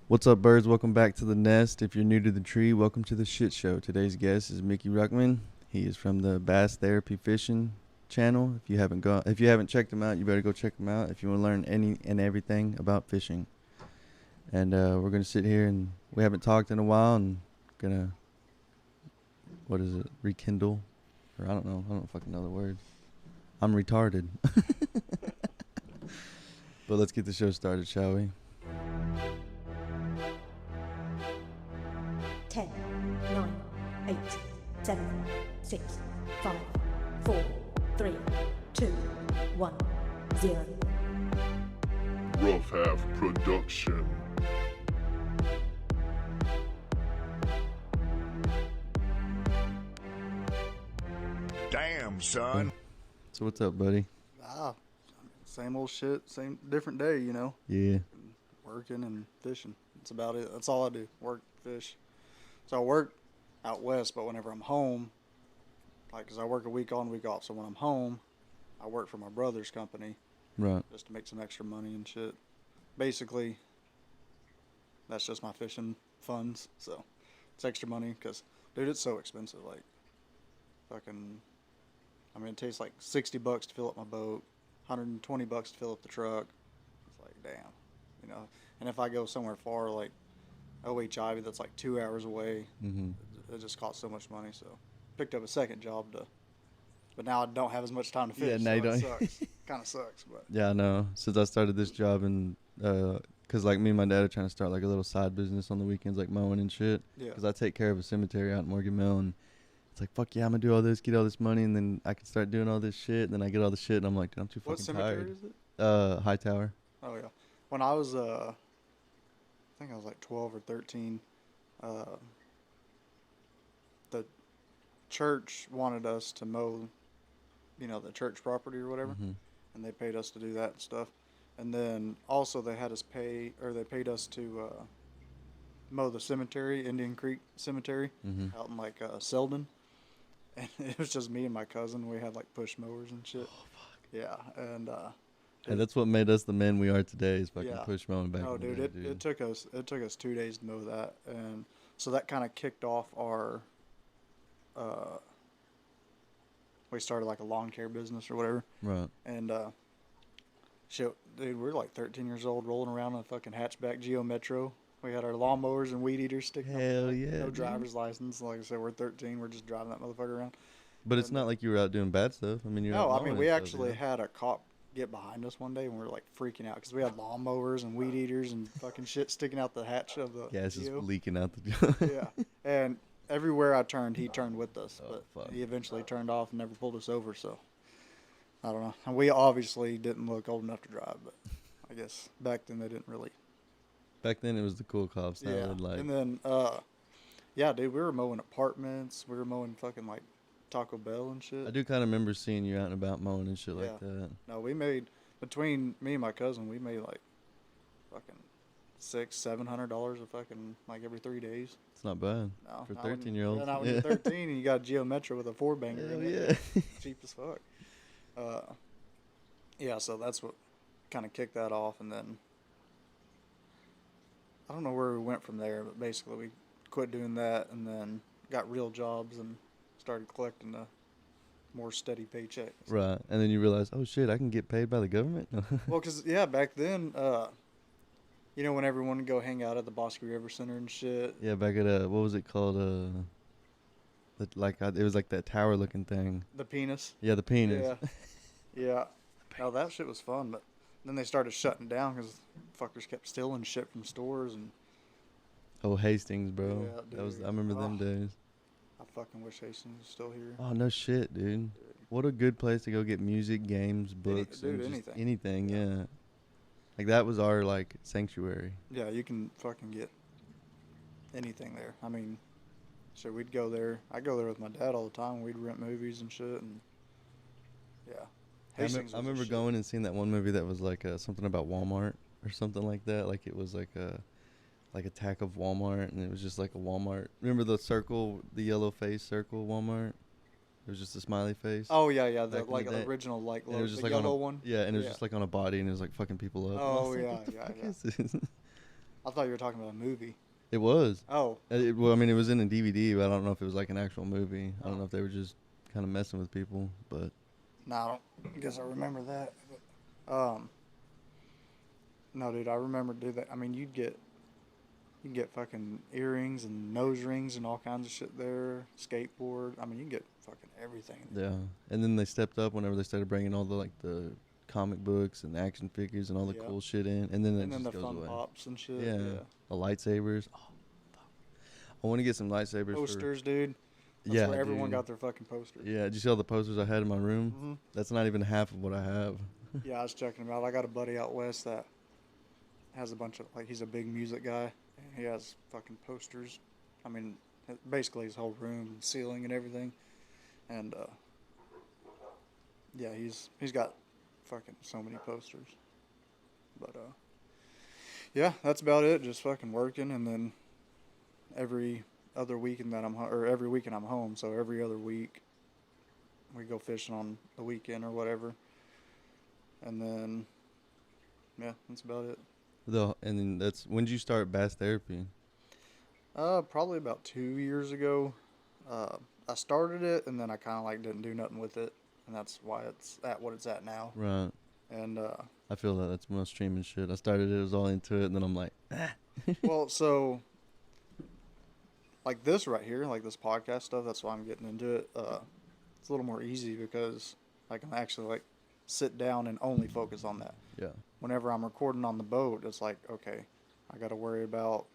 What's up, birds? Welcome back to the nest. If you're new to the tree, welcome to the shit show. Today's guest is Mickey Ruckman. He is from the Bass Therapy Fishing channel. If you haven't checked him out, you better go check him out if you want to learn any and everything about fishing. And we're gonna sit here, and we haven't talked in a while, and gonna rekindle, or I don't fucking know the word. I'm retarded. But let's get the show started, shall we? 10, 9, 8, 7, 6, 5, 4, 3, 2, 1, 0. Rough Half Production. Damn, son. So what's up, buddy? Same old shit, same different day, you know. Yeah. Working and fishing. That's about it. That's all I do. Work, fish. So I work out west, but whenever I'm home, like, 'cause I work a week on, week off. So when I'm home, I work for my brother's company. Right. Just to make some extra money and shit. Basically, that's just my fishing funds. So it's extra money because, dude, it's so expensive. Like, it takes like $60 to fill up my boat, $120 to fill up the truck. It's like, damn, you know. And if I go somewhere far, like OHI, that's like 2 hours away, it just costs so much money. So picked up a second job but now I don't have as much time to fish. Yeah, now you don't. It sucks. Kind of sucks, but. Yeah, I know. Since I started this job, and because like me and my dad are trying to start like a little side business on the weekends, like mowing and shit. Yeah. Because I take care of a cemetery out in Morgan Mill, and it's like, fuck yeah, I'm gonna do all this, get all this money, and then I can start doing all this shit. And then I get all the shit, and I'm like, dude, I'm too What fucking cemetery tired. is it? Hightower. Oh yeah. When I was I think I was like 12 or 13, the church wanted us to mow, you know, the church property or whatever, and they paid us to do that and stuff. And then also they paid us to mow the cemetery, Indian Creek Cemetery, out in like Selden. And it was just me and my cousin. We had like push mowers and shit. Oh fuck. Yeah, and And that's what made us the men we are today, is fucking yeah. push mowing back. No, in the dude, day, it took us 2 days to mow that, and so that kind of kicked off our. We started like a lawn care business or whatever. Right. And shit, dude, we're like 13 years old, rolling around in a fucking hatchback Geo Metro. We had our lawnmowers and weed eaters sticking up. Hell yeah. No dude. driver's license. Like I said, we're 13. We're just driving that motherfucker around. But it's not like you were out doing bad stuff. I mean, you're No, out I mean, mowing we and actually stuff, had a cop get behind us one day, and we were like freaking out because we had lawnmowers and weed eaters and fucking shit sticking out the hatch of the Yeah, it's just Geo. leaking out the. Yeah, and everywhere I turned, he turned with us, Oh, but fuck. he eventually turned off and never pulled us over. So I don't know. And we obviously didn't look old enough to drive, but I guess back then they didn't really. Back then it was the cool cops. Now Yeah, they'd, like. and then yeah, dude, we were mowing apartments. We were mowing fucking like Taco Bell and shit. I do kind of remember seeing you out and about mowing and shit like that. No, we made between me and my cousin, we made like fucking $600-700 a fucking like every 3 days. It's not bad No, for not when- 13-year-olds. Yeah, not when you're 13 and you got a Geo Metro with a 4-banger Hell in it. yeah. Cheap as fuck. Yeah, so that's what kind of kicked that off, and then I don't know where we went from there, but basically we quit doing that and then got real jobs and started collecting a more steady paycheck. Right, and then you realize, oh shit, I can get paid by the government. Well, because yeah, back then, you know, when everyone would go hang out at the Bosque River Center and shit. Yeah, back at what was it called? It was like that tower looking thing. The penis. Yeah, the penis. Yeah. Yeah. Now that shit was fun, but then they started shutting down because fuckers kept stealing shit from stores and. Oh, Hastings, bro. Yeah, That was dude. I remember them days. I fucking wish Hastings was still here. Oh no shit, dude. What a good place to go get music, games, books, dude, and just anything. anything. Yeah. Yeah. Like that was our like sanctuary. Yeah, you can fucking get anything there. I mean, So we'd go there. I go there with my dad all the time. We'd rent movies and shit, and yeah. I Hastings was the remember shit. going and seeing that one movie that was like something about Walmart or something like that. Like it was like a Attack of Walmart, and it was just like a Walmart. Remember the circle, the yellow face circle Walmart? It was just a smiley face. Oh yeah, yeah, back the in the day. original And it was just the like yellow on a one. yeah, and it was just like on a body, and it was like fucking people up. And I Oh was like, yeah, what the yeah, fuck yeah. is this? I thought you were talking about a movie. It was. Oh. Well, I mean, it was in a DVD, but I don't know if it was like an actual movie. I don't Oh. know if they were just kind of messing with people, but No, I don't guess I remember that. No, dude, I remember that. I mean, you can get fucking earrings and nose rings and all kinds of shit there. Skateboard. I mean, you can get fucking everything. yeah. And then they stepped up whenever they started bringing all the like the comic books and action figures and all the Yeah. cool shit in, and then it And then just the goes fun away. pops and shit. Yeah. Yeah. The lightsabers. Oh, fuck. I want to get some lightsabers. Posters, dude. That's Yeah, where everyone dude. got their fucking posters. Yeah. Did you see all the posters I had in my room? Hmm. That's not even half of what I have. Yeah, I was checking them out. I got a buddy out west that has a bunch of, like, he's a big music guy. And he has fucking posters. I mean, basically his whole room, ceiling, and everything. And yeah, he's got fucking so many posters. But yeah, that's about it. Just fucking working, and then every other weekend that every weekend I'm home. So every other week we go fishing on the weekend or whatever. And then yeah, that's about it. And then that's when did you start bass therapy? Probably about 2 years ago. I started it, and then I kind of like didn't do nothing with it, and that's why it's at what it's at now. Right. And I feel that that's most streaming shit. I started it, was all into it, and then I'm like, well, so like this right here, like this podcast stuff, that's why I'm getting into it. It's a little more easy because I can actually like sit down and only focus on that. yeah, Whenever I'm recording on the boat, it's like, okay, I got to worry about,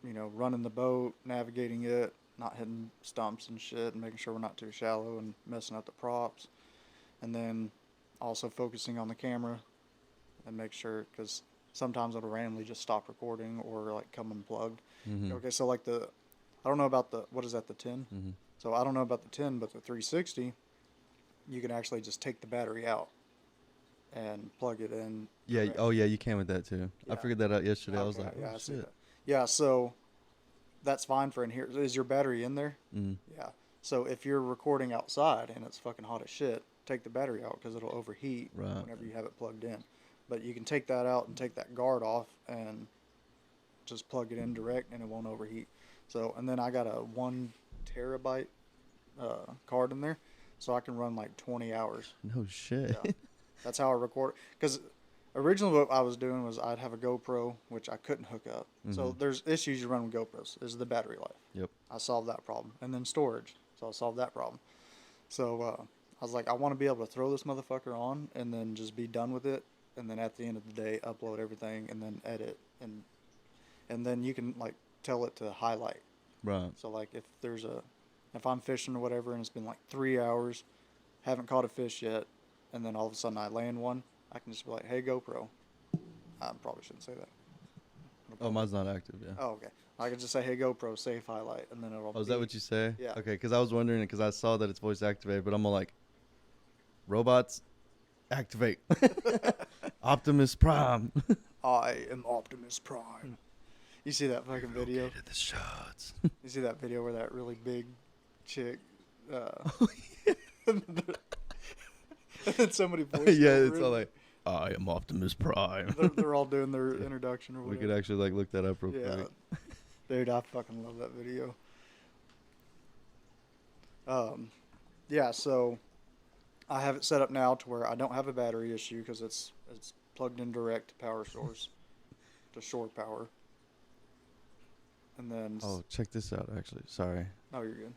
running the boat, navigating it, not hitting stumps and shit, and making sure we're not too shallow and messing up the props. And then also focusing on the camera and make sure, because sometimes it'll randomly just stop recording or like come unplugged. mm-hmm. Okay, so like I don't know about what is that, the 10? Mm-hmm. So I don't know about the 10, but the 360, you can actually just take the battery out and plug it in. Yeah. direct. Oh yeah, you can with that too. I Yeah. figured that out yesterday. I was Okay, like, yeah, oh, I see shit. that. Yeah, so that's fine for in here. Is your battery in there? Mm. Yeah. So if you're recording outside and it's fucking hot as shit, take the battery out because it'll overheat Right. whenever you have it plugged in. But you can take that out and take that guard off and just plug it in direct and it won't overheat. So, and then I got a 1 terabyte card in there, so I can run like 20 hours. No shit. Yeah. That's how I record. Because originally what I was doing was I'd have a GoPro, which I couldn't hook up. So Mhm. there's issues you run with GoPros, is the battery life. Yep. I solved that problem. And then storage. So I solved that problem. So I was like, I want to be able to throw this motherfucker on and then just be done with it. And then at the end of the day, upload everything and then edit. And then you can like tell it to highlight. Right. So like if I'm fishing or whatever and it's been like 3 hours, haven't caught a fish yet, and then all of a sudden I land one, I can just be like, hey GoPro. I probably shouldn't say that. Oh, mine's not active. Yeah. Oh, okay. I can just say, hey GoPro, save highlight, and then it'll Oh, is that what you say? Yeah. Okay, because I was wondering, because I saw that it's voice activated, but I'm all like, robots, activate. Optimus Prime. I am Optimus Prime. You see that fucking video? Located the shots. You see that video where that really big chick, Oh, and then somebody voiced yeah, over it's it. all like, I am Optimus Prime. They're all doing their introduction or We whatever. could actually like look that up real Yeah. quick. Dude, I fucking love that video. Yeah, so I have it set up now to where I don't have a battery issue because it's plugged in direct to power source, to shore power. And then Oh, check this out. Actually, sorry. oh, you're good.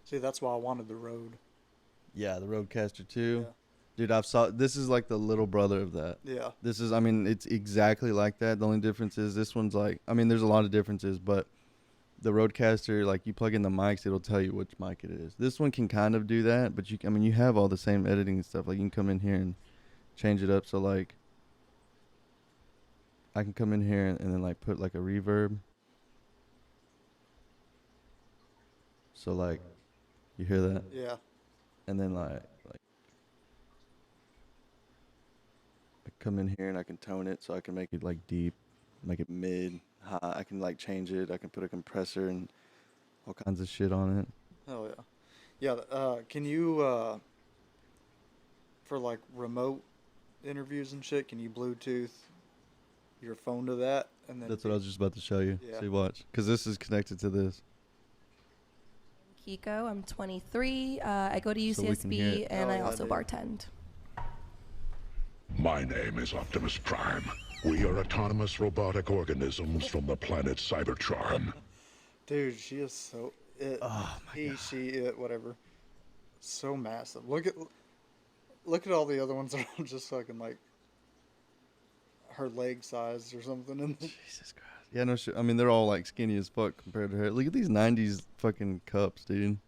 See, that's why I wanted the Rode. Yeah, the Roadcaster 2. Yeah. Dude, I've saw. This is like the little brother of that. Yeah. This is, I mean, it's exactly like that. The only difference is this one's like, I mean, there's a lot of differences, but the Roadcaster, like you plug in the mics, it'll tell you which mic it is. This one can kind of do that, but you have all the same editing and stuff. Like you can come in here and change it up so like I can come in here and then like put like a reverb. So like you hear that? Yeah. And then like I come in here and I can tone it so I can make it like deep, make it mid, high. I can like change it. I can put a compressor and all kinds of shit on it. Oh yeah. Yeah. Can you for like remote interviews and shit? Can you Bluetooth your phone to that and then? That's what I was just about to show you. Yeah. See, watch, because this is connected to this. Kiko. I'm 23. I go to So we can hear UCSB it. and Oh, I yeah, also dude. bartend. My name is Optimus Prime. We are autonomous robotic organisms from the planet Cybertron. Dude, she is so it. Oh my He, God. she, it, whatever. So massive. Look at all the other ones that are just fucking like her leg size or something. And Jesus Christ. Yeah, no shit. I mean, they're all like skinny as fuck compared to her. Look at these 90s fucking cups, dude.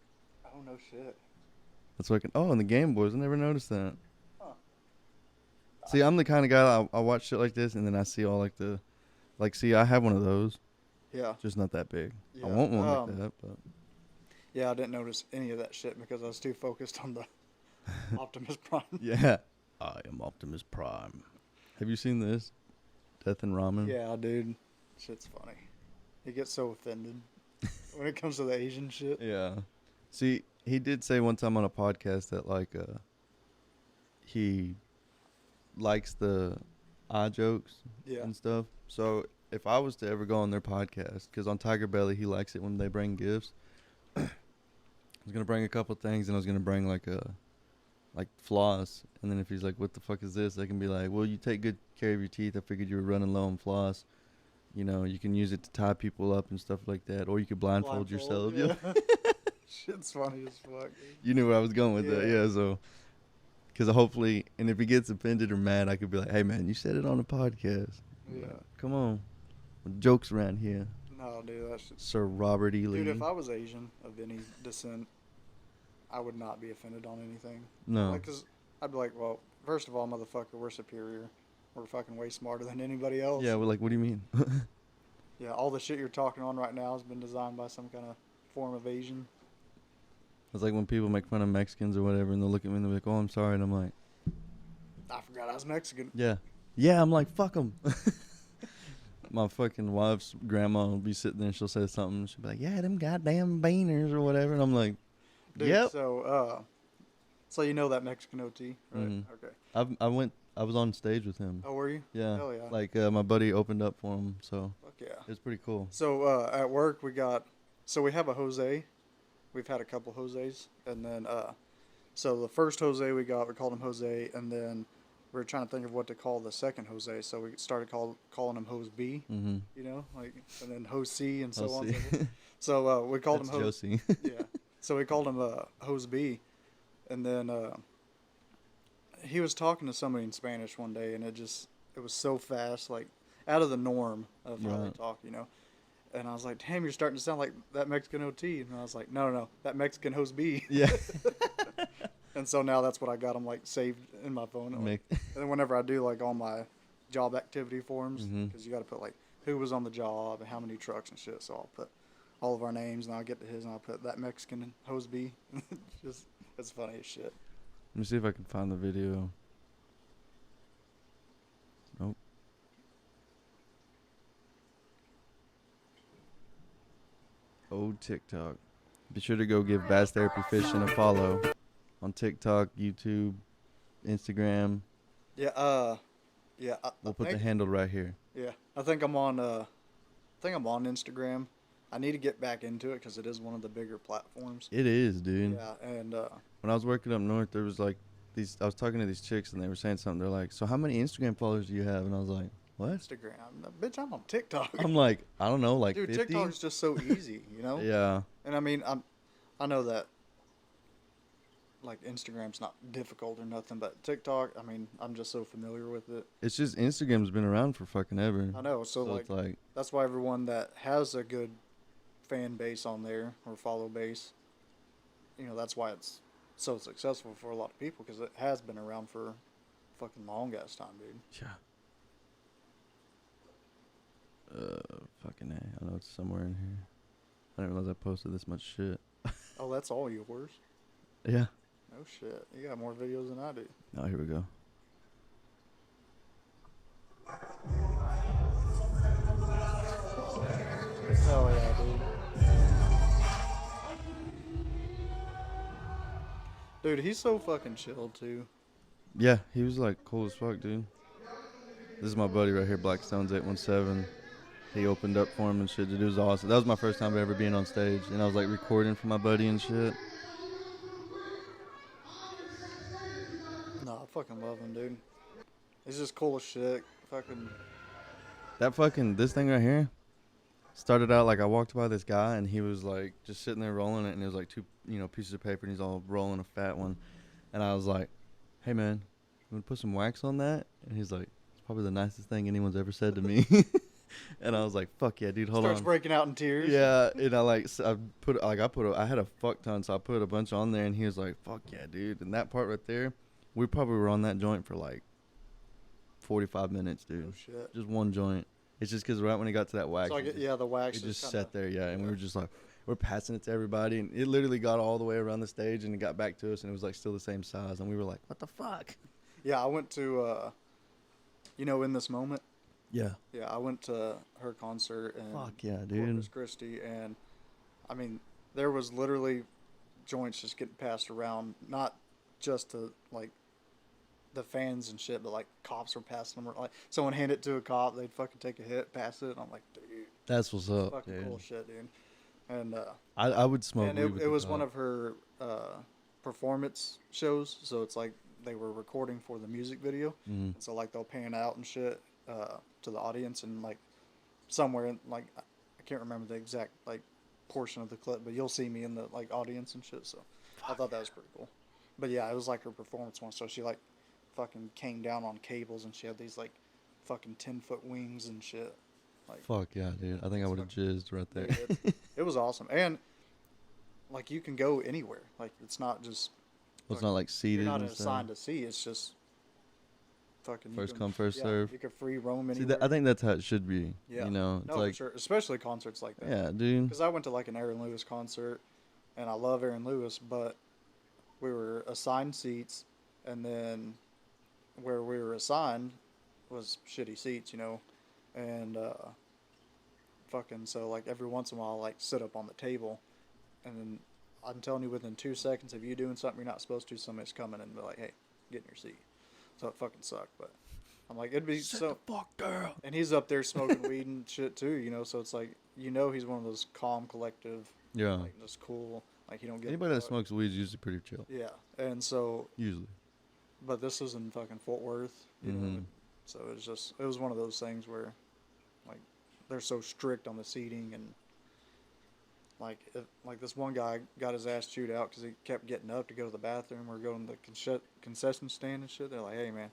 oh no shit. That's fucking. Oh, and the Game Boys. I never noticed that. Huh. See, I'm the kind of guy I watch shit like this and then I see all like the. Like, see, I have one of those, Yeah. just not that big. Yeah. I want one like that, but. Yeah, I didn't notice any of that shit because I was too focused on the Optimus Prime. Yeah. I am Optimus Prime. Have you seen this? Death and Ramen? Yeah, dude. Shit's funny. He gets so offended when it comes to the Asian shit. Yeah. See, he did say one time on a podcast that like he likes the eye jokes Yeah. and stuff. So if I was to ever go on their podcast, because on Tiger Belly he likes it when they bring gifts. I was gonna bring a couple things, and I was gonna bring like floss. And then if he's like, "What the fuck is this?" I can be like, "Well, you take good care of your teeth. I figured you were running low on floss. You know, you can use it to tie people up and stuff like that, or you could blindfold yourself." Yeah. Shit's funny as fuck. Dude. You knew where I was going with that, Yeah. yeah. So, because hopefully, and if he gets offended or mad, I could be like, "Hey, man, you said it on the podcast. Yeah. Come on, jokes around here." No, dude, that shit's. Sir Robert E. Lee. Dude, if I was Asian of any descent, I would not be offended on anything. No. Like, cause I'd be like, well, first of all, motherfucker, we're superior. We're fucking way smarter than anybody else. Yeah, well, like, what do you mean? Yeah, all the shit you're talking on right now has been designed by some kind of form of Asian. It's like when people make fun of Mexicans or whatever, and they'll look at me and they're like, "Oh, I'm sorry," and I'm like, I forgot I was Mexican. "Yeah, yeah." I'm like, "Fuck them." My fucking wife's grandma will be sitting there and she'll say something. She'll be like, "Yeah, them goddamn beaners or whatever," and I'm like, Dude, "Yep." So you know that Mexican OT, right? Mhm. Okay. I was on stage with him. Oh, were you? Yeah. Hell yeah. Like my buddy opened up for him, so Fuck yeah. it's pretty cool. So at work we have a Jose. We've had a couple Jose's, and then so the first Jose we called him Jose, and then we were trying to think of what to call the second Jose, so we started calling him Jose B. Mm-hmm. You know, like, and then Jose C and so I'll on. see. And so forth. So we called That's him Jose. Josie. Yeah. So we called him Jose B, and then he was talking to somebody in Spanish one day, and it was so fast, like out of the norm of how they Right. talk, you know. And I was like, "Damn, you're starting to sound like that Mexican OT." And I was like, "No, that Mexican Jose B." Yeah. And so now that's what I got him like saved in my phone. Like, Make- and then whenever I do like all my job activity forms, Mhm. because you got to put like who was on the job and how many trucks and shit. So I'll put all of our names, and I'll get to his, and I'll put that Mexican Jose B. Just it's funny as shit. Let me see if I can find the video. Nope. Oh, TikTok. Be sure to go give Bass Therapy Fishing a follow on TikTok, YouTube, Instagram. Yeah. We'll put the handle right here. Yeah, I think I'm on. Instagram. I need to get back into it because it is one of the bigger platforms. It is, dude. Yeah, and When I was working up north, there was like these. I was talking to these chicks, and they were saying something. They're like, "So how many Instagram followers do you have?" And I was like, "What?" Instagram, bitch, I'm on TikTok. I'm like, I don't know, like Dude, 50. TikTok is just so easy, you know. Yeah. And I mean, I know that like Instagram's not difficult or nothing, but TikTok, I mean, I'm just so familiar with it. It's just Instagram's been around for fucking ever. I know, so it's like, that's why everyone that has a good fan base on there or follow base, you know, that's why it's so successful for a lot of people because it has been around for fucking long ass time, dude. Yeah. Fucking A. I know it's somewhere in here. I didn't realize I posted this much shit. Oh, that's all yours? Yeah. No shit. You got more videos than I do. Oh, here we go. Hell yeah, dude. Dude, he's so fucking chill too. Yeah, he was like cool as fuck, dude. This is my buddy right here, Blackstone's 817. He opened up for him and shit, dude. It was awesome. That was my first time ever being on stage, and I was like recording for my buddy and shit. No, I fucking love him, dude. He's just cool as shit. Fucking. This thing right here started out like I walked by this guy and he was like just sitting there rolling it, and it was like two, pieces of paper, and he's all rolling a fat one. And I was like, hey man, you want to put some wax on that? And he's like, it's probably the nicest thing anyone's ever said to me. And I was like, fuck yeah, dude, hold Starts on. breaking out in tears. Yeah, and I had a fuck ton, so I put a bunch on there, and he was like, fuck yeah, dude. And that part right there, we probably were on that joint for like 45 minutes, dude. Oh shit. Just one joint. It's just because right when it got to that wax, So the wax. it just kinda, sat there, yeah, and we were just like, we're passing it to everybody, and it literally got all the way around the stage, and it got back to us, and it was like still the same size, and we were like, what the fuck? Yeah, I went to, In This Moment. Yeah. Yeah, I went to her concert in Fuck yeah, dude. Corpus Christi, and I mean, there was literally joints just getting passed around, not just to like the fans and shit, but like cops were passing them. Like someone handed it to a cop, they'd fucking take a hit, pass it, and I'm like, dude, That's what's up, fucking dude. cool shit, dude. And I would smoke and weed with it the was cop. one of her performance shows, so it's like they were recording for the music video, Mhm. so like they'll pan out and shit to the audience, and like somewhere in like I can't remember the exact like portion of the clip, but you'll see me in the like audience and shit. So I thought that was pretty cool. But yeah, it was like her performance one. So she like fucking came down on cables, and she had these like fucking 10-foot wings and shit. Like Fuck yeah, dude. I think I would have jizzed right there. dude, it was awesome, and like you can go anywhere. Like it's not just Well, it's not like seated you're not and stuff. assigned to see. It's just fucking First come, first yeah, serve. You can free roam See, anywhere. I think that's how it should be. Yeah. You know, it's no, like, for sure, especially concerts like that. yeah, dude. Because I went to like an Aaron Lewis concert, and I love Aaron Lewis, but we were assigned seats, and then where we were assigned was shitty seats, and fucking so like every once in a while I'll, like sit up on the table, and then I'm telling you, within 2 seconds of you doing something you're not supposed to, somebody's coming and be like, hey, get in your seat. So it fucking sucked, but I'm like, it'd be Sit the fuck down. and he's up there smoking weed and shit too, so it's like, he's one of those calm, collective, Yeah. like just cool, like he don't get Anybody that fucked. smokes weed is usually pretty chill. Yeah, and so, Usually. but this was in fucking Fort Worth, Mhm. so it was one of those things where, like, they're so strict on the seating, and like this one guy got his ass chewed out because he kept getting up to go to the bathroom or go to the concession stand and shit. They're like, hey man,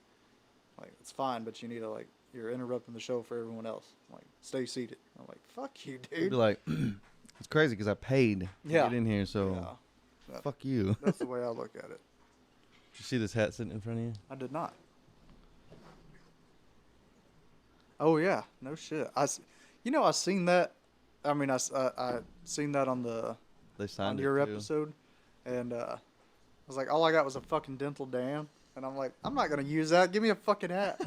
like it's fine, but you need to you're interrupting the show for everyone else. Like, stay seated. I'm like, fuck you, They'd dude. be like, it's crazy because I paid to Yeah. get in here, so Yeah. fuck you. That's the way I look at it. Did you see this hat sitting in front of you? I did not. Oh yeah, no shit. I seen that. I mean, I seen that on They signed your it too. episode, and I was like, all I got was a fucking dental dam, and I'm like, I'm not gonna use that. Give me a fucking hat.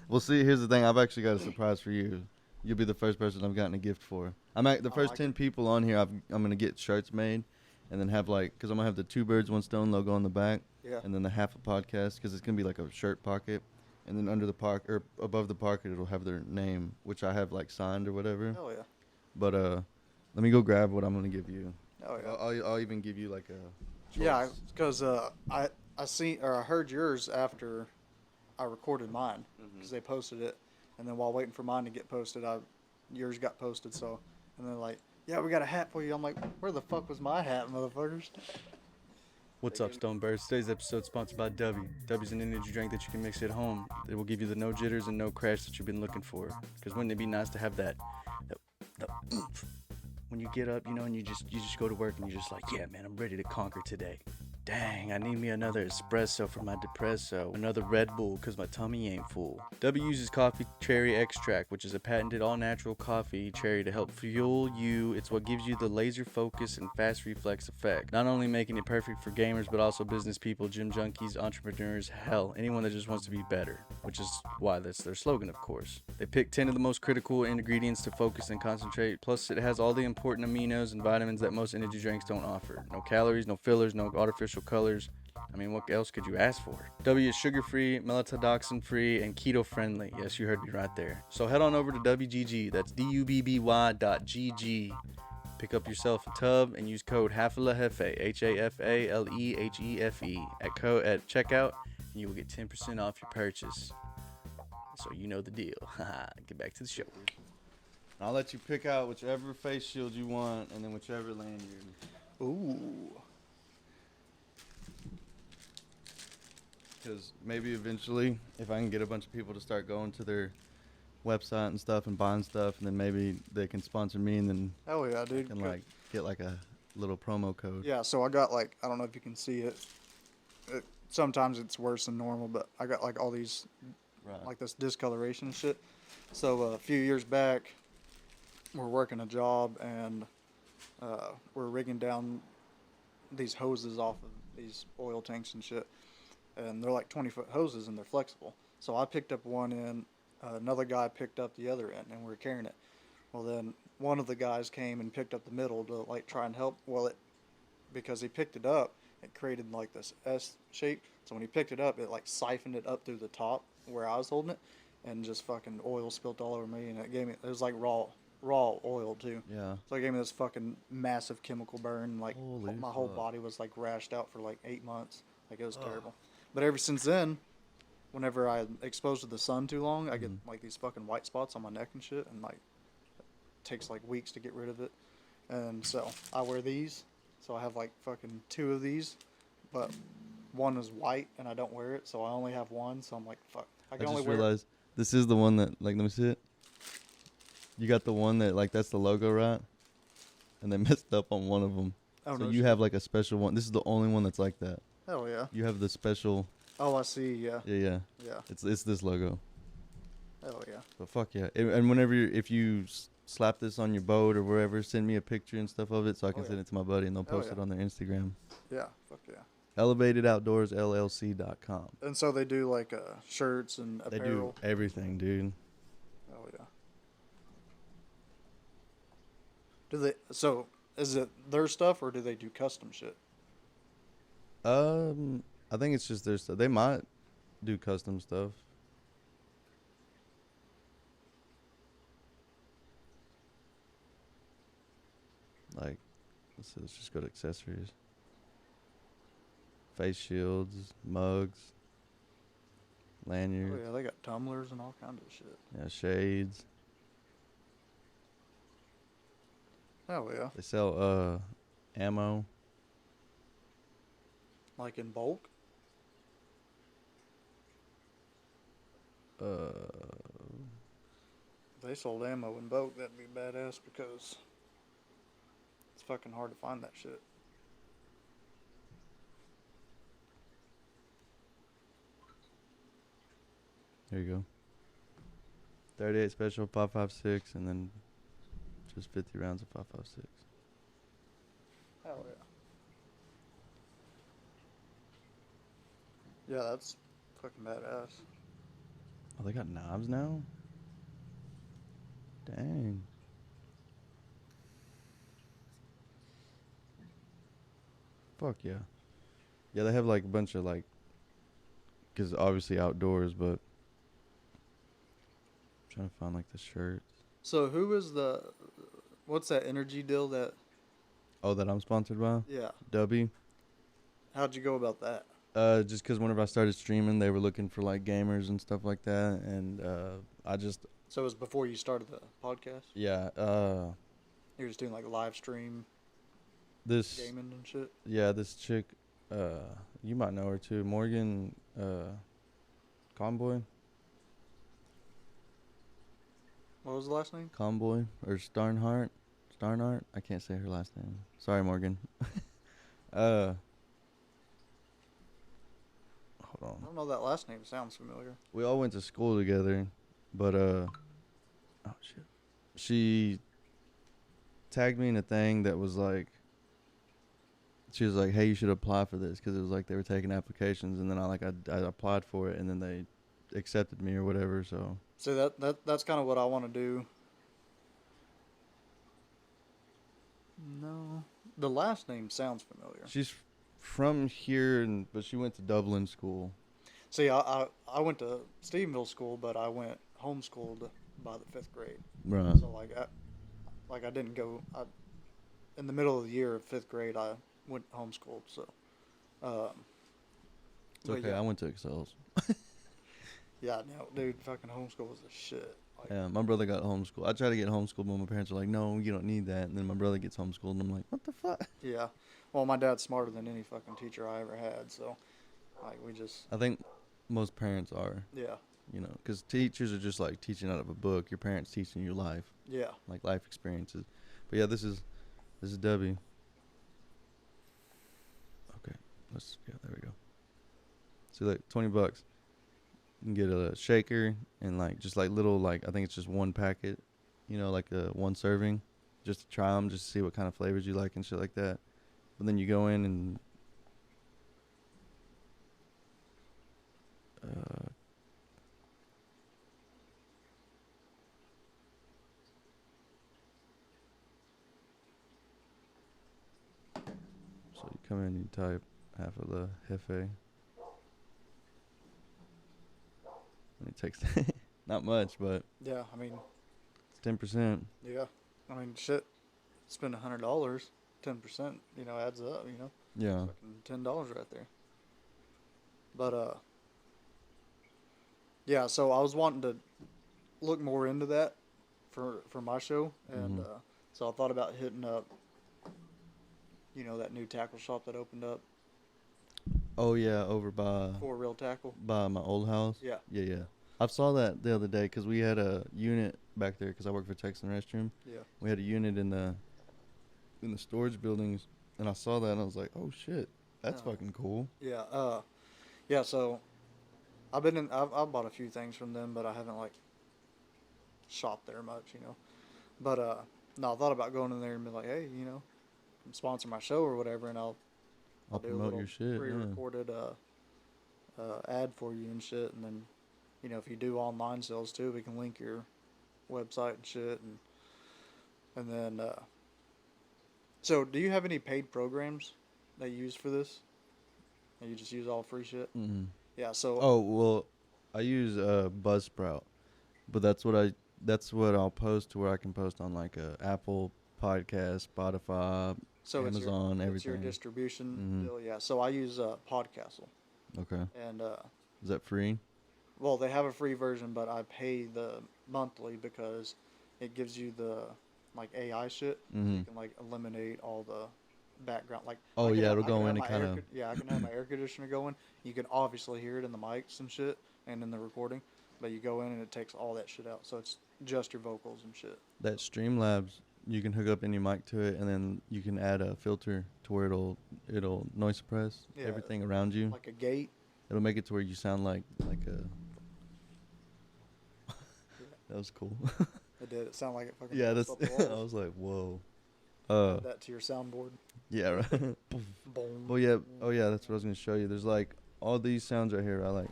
Well, see, here's the thing. I've actually got a surprise for you. You'll be the first person I've gotten a gift for. The first like 10 people on here, I'm gonna get shirts made, and then have because I'm gonna have the 2 birds, 1 stone logo on the back, Yeah. and then the half a podcast, because it's gonna be like a shirt pocket, and then under the or above the pocket, it'll have their name, which I have signed or whatever. Hell yeah. But let me go grab what I'm gonna give you. Oh yeah. I'll even give you a choice. Yeah, because I heard yours after I recorded mine, because they posted it, and then while waiting for mine to get posted, yours got posted. So, and they're like, yeah, we got a hat for you. I'm like, where the fuck was my hat, motherfuckers? What's up, Stonebirds? Today's episode is sponsored by W. W's an energy drink that you can mix at home. It will give you the no jitters and no crash that you've been looking for. Because wouldn't it be nice to have that oomph when you get up, and you just go to work and you're just like, yeah, man, I'm ready to conquer today. Dang, I need me another espresso for my depresso. Another Red Bull because my tummy ain't full. W uses coffee cherry extract, which is a patented all-natural coffee cherry to help fuel you. It's what gives you the laser focus and fast reflex effect. Not only making it perfect for gamers, but also business people, gym junkies, entrepreneurs, hell, anyone that just wants to be better. Which is why that's their slogan, of course. They pick 10 of the most critical ingredients to focus and concentrate. Plus, it has all the important aminos and vitamins that most energy drinks don't offer. No calories, no fillers, no artificial colors. I mean, what else could you ask for? W is sugar-free, melatodoxin-free, and keto-friendly. Yes, you heard me right there. So head on over to WGG. That's DUBBY.GG. Pick up yourself a tub and use code HAFALEHEFE, HAFALEHEFE at checkout, and you will get 10% off your purchase. So you know the deal. Get back to the show. I'll let you pick out whichever face shield you want, and then whichever lanyard. Ooh. Because maybe eventually, if I can get a bunch of people to start going to their website and stuff and buying stuff, and then maybe they can sponsor me, and then Hell yeah, I dude. can like get like a little promo code. Yeah, so I got like, I don't know if you can see it. Sometimes it's worse than normal, but I got like all these, Right. like this discoloration and shit. So a few years back, we're working a job and we're rigging down these hoses off of these oil tanks and shit. And they're like 20-foot hoses and they're flexible. So I picked up one end, another guy picked up the other end, and we were carrying it. Well, then one of the guys came and picked up the middle to like try and help. Well, because he picked it up, it created like this S shape. So when he picked it up, it like siphoned it up through the top where I was holding it, and just fucking oil spilt all over me. And it was like raw oil too. Yeah. So it gave me this fucking massive chemical burn. Like Holy my whole fuck. body was like rashed out for like 8 months. Like it was terrible. But ever since then, whenever I'm exposed to the sun too long, I get like these fucking white spots on my neck and shit, and like it takes like weeks to get rid of it. And so I wear these. So I have like fucking 2 of these, but one is white and I don't wear it, so I only have one. So I'm like, fuck. I I can only just wear. realized this is the one that, like, let me see it. You got the one that, like, that's the logo, right? And they messed up on one of them. Oh, So no you shit. have like a special one. This is the only one that's like that. Hell yeah. You have the special. Oh, I see. Yeah. Yeah. Yeah. It's this logo. Hell yeah. But fuck yeah. And whenever if you slap this on your boat or wherever, send me a picture and stuff of it so I can Oh, send yeah. it to my buddy and they'll Hell post yeah. it on their Instagram. Yeah. Fuck yeah. ElevatedOutdoorsLLC.com. And so they do like shirts and They apparel. do everything, dude. Hell yeah. Do they? So is it their stuff or do they do custom shit? I think it's just their stuff. They might do custom stuff. Like, let's just go to accessories. Face shields, mugs, Oh lanyards, yeah, they got tumblers and all kinds of shit. yeah, shades. Hell yeah. They sell ammo. Like in bulk. If they sold ammo in bulk, that'd be badass because it's fucking hard to find that shit. There you go. 38 special 5.56 and then just 50 rounds of 5.56. Hell yeah. Yeah, that's fucking badass. Oh, they got knobs now? Dang. Fuck yeah. Yeah, they have like a bunch of like, because obviously outdoors, but I'm trying to find like the shirts. So who is what's that energy deal that, Oh, that I'm sponsored by? yeah. W. How'd you go about that? Just because whenever I started streaming, they were looking for like gamers and stuff like that, and I just So it was before you started the podcast? yeah You were just doing like live stream this gaming and shit? yeah this chick you might know her too, Morgan Conboy What was the last name? Conboy or Starnhart, I can't say her last name. Sorry, Morgan. phone. I don't know, that last name sounds familiar. We all went to school together, but oh shit, she tagged me in a thing that was like, she was like, hey, you should apply for this, because it was like they were taking applications, and then I applied for it, and then they accepted me or whatever. So That's kind of what I want to do. No, the last name sounds familiar. she's from here, but she went to Dublin school. See, I went to Stephenville school, but I went homeschooled by the 5th grade. Right. So I didn't go. In the middle of the year of 5th grade, I went homeschooled. So, It's okay. yeah. I went to Excels. Yeah, no, dude, fucking homeschool was the shit. Like, Yeah, my brother got homeschooled. I tried to get homeschooled, but my parents were like, no, you don't need that. And then my brother gets homeschooled, and I'm like, what the fuck? yeah. Well, my dad's smarter than any fucking teacher I ever had. So, like, we just, I think most parents are, yeah, because teachers are just like teaching out of a book. Your parents teaching you life, yeah. like life experiences. But yeah, this is Debbie. Okay, there we go. See, like $20. You can get a shaker and like just like little, like I think it's just one packet, like one serving, just to try them, just to see what kind of flavors you like and shit like that. But then you go in and so you come in and you type half of the Hefe. And it takes not much, but Yeah, I mean, it's 10%. yeah. I mean, shit, spend $100, 10%, adds up, Yeah. fucking $10 right there. But, yeah, so I was wanting to look more into that for my show, and Mhm. so I thought about hitting up, that new tackle shop that opened up, Oh yeah, over For Real Tackle. by my old house. Yeah. Yeah. I saw that the other day because we had a unit back there because I work for Texan Restroom. Yeah. We had a unit in the storage buildings, and I saw that and I was like, oh shit, that's Oh. fucking cool. Yeah. Yeah. So I've bought a few things from them, but I haven't like shopped there much, But no, I thought about going in there and be like, hey, sponsor my show or whatever, and I'll do a promote little your shit. Yeah. pre-recorded ad for you and shit, and then if you do online sales too, we can link your website and shit, and then so do you have any paid programs that you use for this? Or you just use all free shit? Mm-hmm. Yeah. So Oh well, I use Buzzsprout, but that's what I'll post to where I can post on like Apple Podcast, Spotify, so Amazon, it's your everything. distribution Mhm. deal. Yeah. So I use Podcastle, Okay, and is that free? well, they have a free version, but I pay the monthly because it gives you the like AI shit. Mhm. You can like eliminate all the background. Like Oh, I can yeah, have- it'll I can go have in and my air kinda- con- yeah, I can have my air conditioner going. You can obviously hear it in the mics and shit, and in the recording. But you go in and it takes all that shit out, so it's just your vocals and shit. That Streamlabs, you can hook up any mic to it, and then you can add a filter to where it'll noise suppress Yeah, everything around you. Like a gate. It'll make it to where you sound like a. That was cool. It did. It sounded like it fucking. Yeah, bounced that's. off the I walls. was like, whoa. Add that to your soundboard. Yeah, right. Boom. Well, yeah. Oh, yeah. That's what I was gonna show you. There's like all these sounds right here. I like.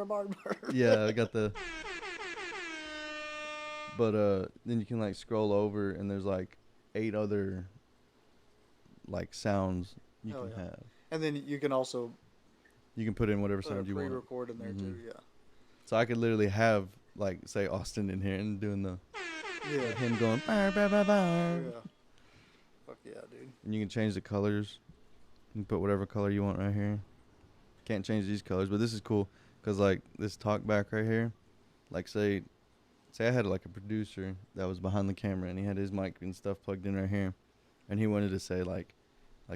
Barb. Yeah, I got the. But then you can like scroll over, and there's like 8 other like sounds you Oh, can yeah. have. And then you can also You can put in whatever put a sound you want. pre-record in there too. Mhm. Yeah. So I could literally have like say Austin in here and doing the Yeah. him going bar, bar, bar, bar. Yeah. Fuck yeah, dude. And you can change the colors. You can put whatever color you want right here. Can't change these colors, but this is cool because like this talk back right here, like say I had like a producer that was behind the camera and he had his mic and stuff plugged in right here, and he wanted to say like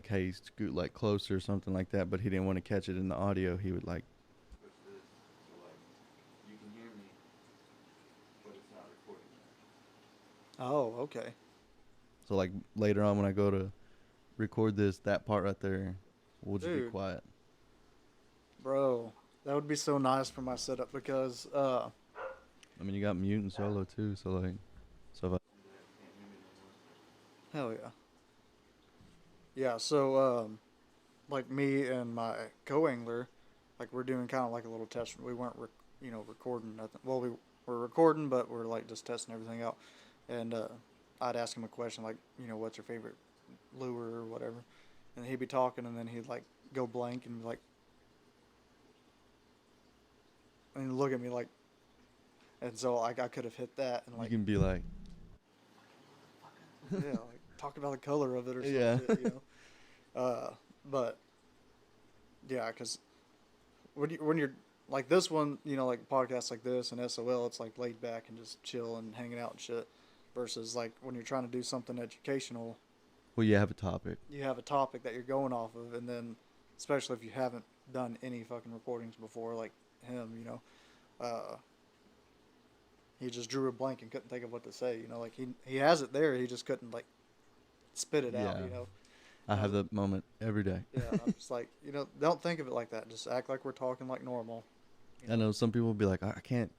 hey, scoot like closer or something like that, but he didn't want to catch it in the audio. He would like push this so like you can hear me, but it's not recording that. Oh, okay. So like later on when I go to record this, that part right there We'll just be Dude. quiet. Bro, that would be so nice for my setup because I mean, you got mute and solo too, so like, so if hell yeah. Yeah, so like me and my co-angler, like we're doing kind of like a little test. We weren't recording nothing. Well, we were recording, but we're like just testing everything out. And I'd ask him a question like, what's your favorite lure or whatever, and he'd be talking, and then he'd like go blank and be like, and look at me like, and so like I could have hit that and you like, can be like, yeah, like talk about the color of it or some Yeah. shit, but yeah, because when you're like this one, like podcasts like this and SOL, it's like laid back and just chill and hanging out and shit, versus like when you're trying to do something educational, well, you have a topic. you have a topic that you're going off of, and then especially if you haven't done any fucking recordings before, like him, he just drew a blank and couldn't think of what to say, like he has it there, he just couldn't like spit it out, Yeah. I have that moment every day. Yeah, I'm just like, don't think of it like that. Just act like we're talking like normal. I know some people will be like, I can't.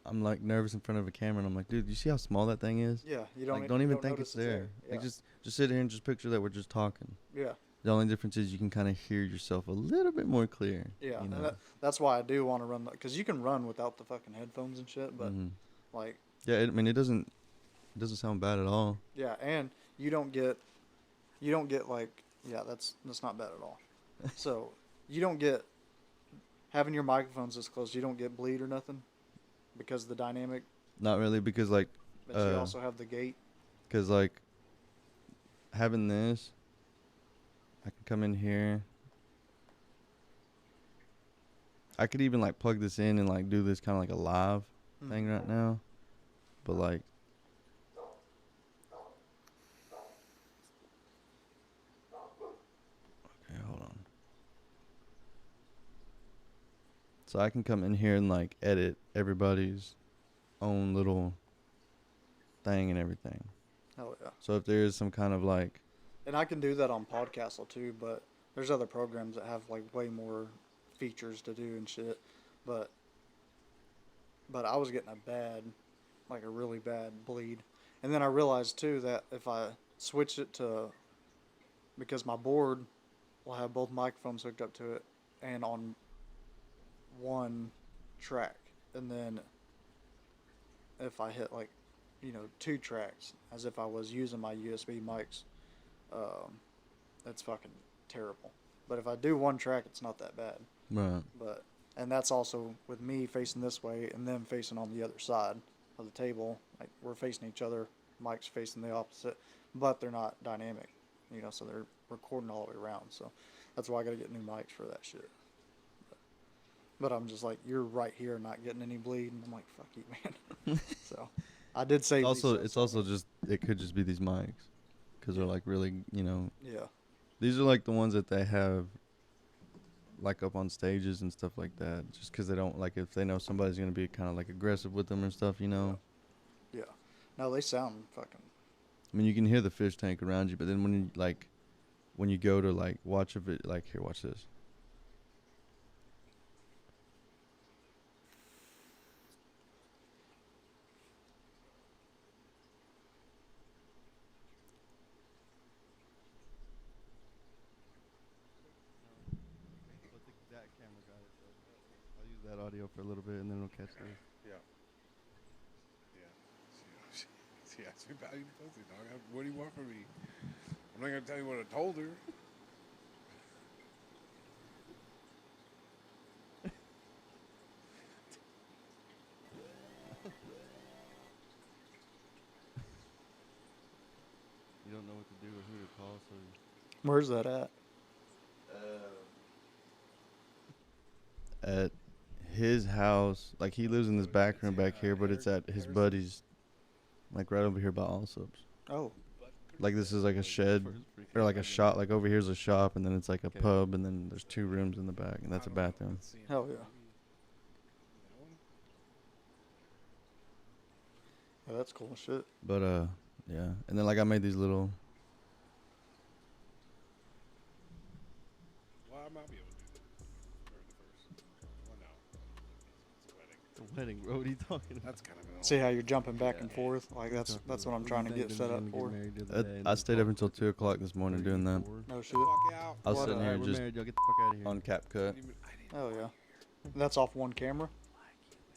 I'm like nervous in front of a camera, and I'm like, dude, you see how small that thing is? Yeah, you don't Like, don't even don't think notice it's there. Yeah. Like, just sit here and just picture that we're just talking. Yeah, The only difference is you can kind of hear yourself a little bit more clear. yeah. You know? And that's why I do want to run, because you can run without the fucking headphones and shit. But Mhm. like, Yeah, I mean, it doesn't sound bad at all. yeah, and you don't get like, yeah, that's not bad at all. So you don't get having your microphones this close. You don't get bleed or nothing because of the dynamic. Not really, because like, But you also have the gate. because like having this, I can come in here. I could even like plug this in and like do this kind of like a live thing right now, but like. Okay, hold on. So I can come in here and like edit everybody's own little thing and everything. Hell yeah. So if there is some kind of like, And I can do that on Podcastle too, but there's other programs that have like way more features to do and shit. But I was getting a really bad bleed. And then I realized too that if I switch it to, because my board will have both microphones hooked up to it and on one track, and then if I hit like, two tracks as if I was using my USB mics, that's fucking terrible. But if I do one track, it's not that bad. right. And that's also with me facing this way and them facing on the other side of the table. Like we're facing each other, mics facing the opposite, but they're not dynamic, so they're recording all the way around. So that's why I gotta get new mics for that shit. But I'm just like, you're right here, not getting any bleed, and I'm like, fuck you, man. So I did say It's also just, it could just be these mics, because they're like really, yeah. these are like the ones that they have like up on stages and stuff like that, just because they don't like, if they know somebody's gonna be kind of like aggressive with them or stuff, Yeah. No, they sound fucking. I mean, you can hear the fish tank around you, but then when you go to like watch a bit, like, here, watch this. I'll use that audio for a little bit, and then we'll catch this. Yeah. Yeah. She asked me about you pussy, dog. What do you want from me? I'm not gonna tell you what I told her. You don't know what to do or who to call, so. Where's that at? At his house, like he lives in this back room back here, but it's at his buddy's, like right over here by Allsup's. Oh, Like this is like a shed or like a shop. Like over here's a shop, and then it's like a pub, and then there's 2 rooms in the back, and that's a bathroom. hell yeah. Yeah, that's cool as shit. But yeah, and then like I made these little. Why? might be able to do that. Or the first. Well, no. It's a wedding. The wedding, bro. What are you talking about? That's kind of an See how you're jumping back Yeah. and forth? Like that's what I'm trying to get set up for. I stayed up until 2 o'clock this morning doing that. No shit. fuck out. I was What, sitting here we're just married. Y'all get the fuck out of here. on cap cut. I didn't Oh yeah. That's off one camera.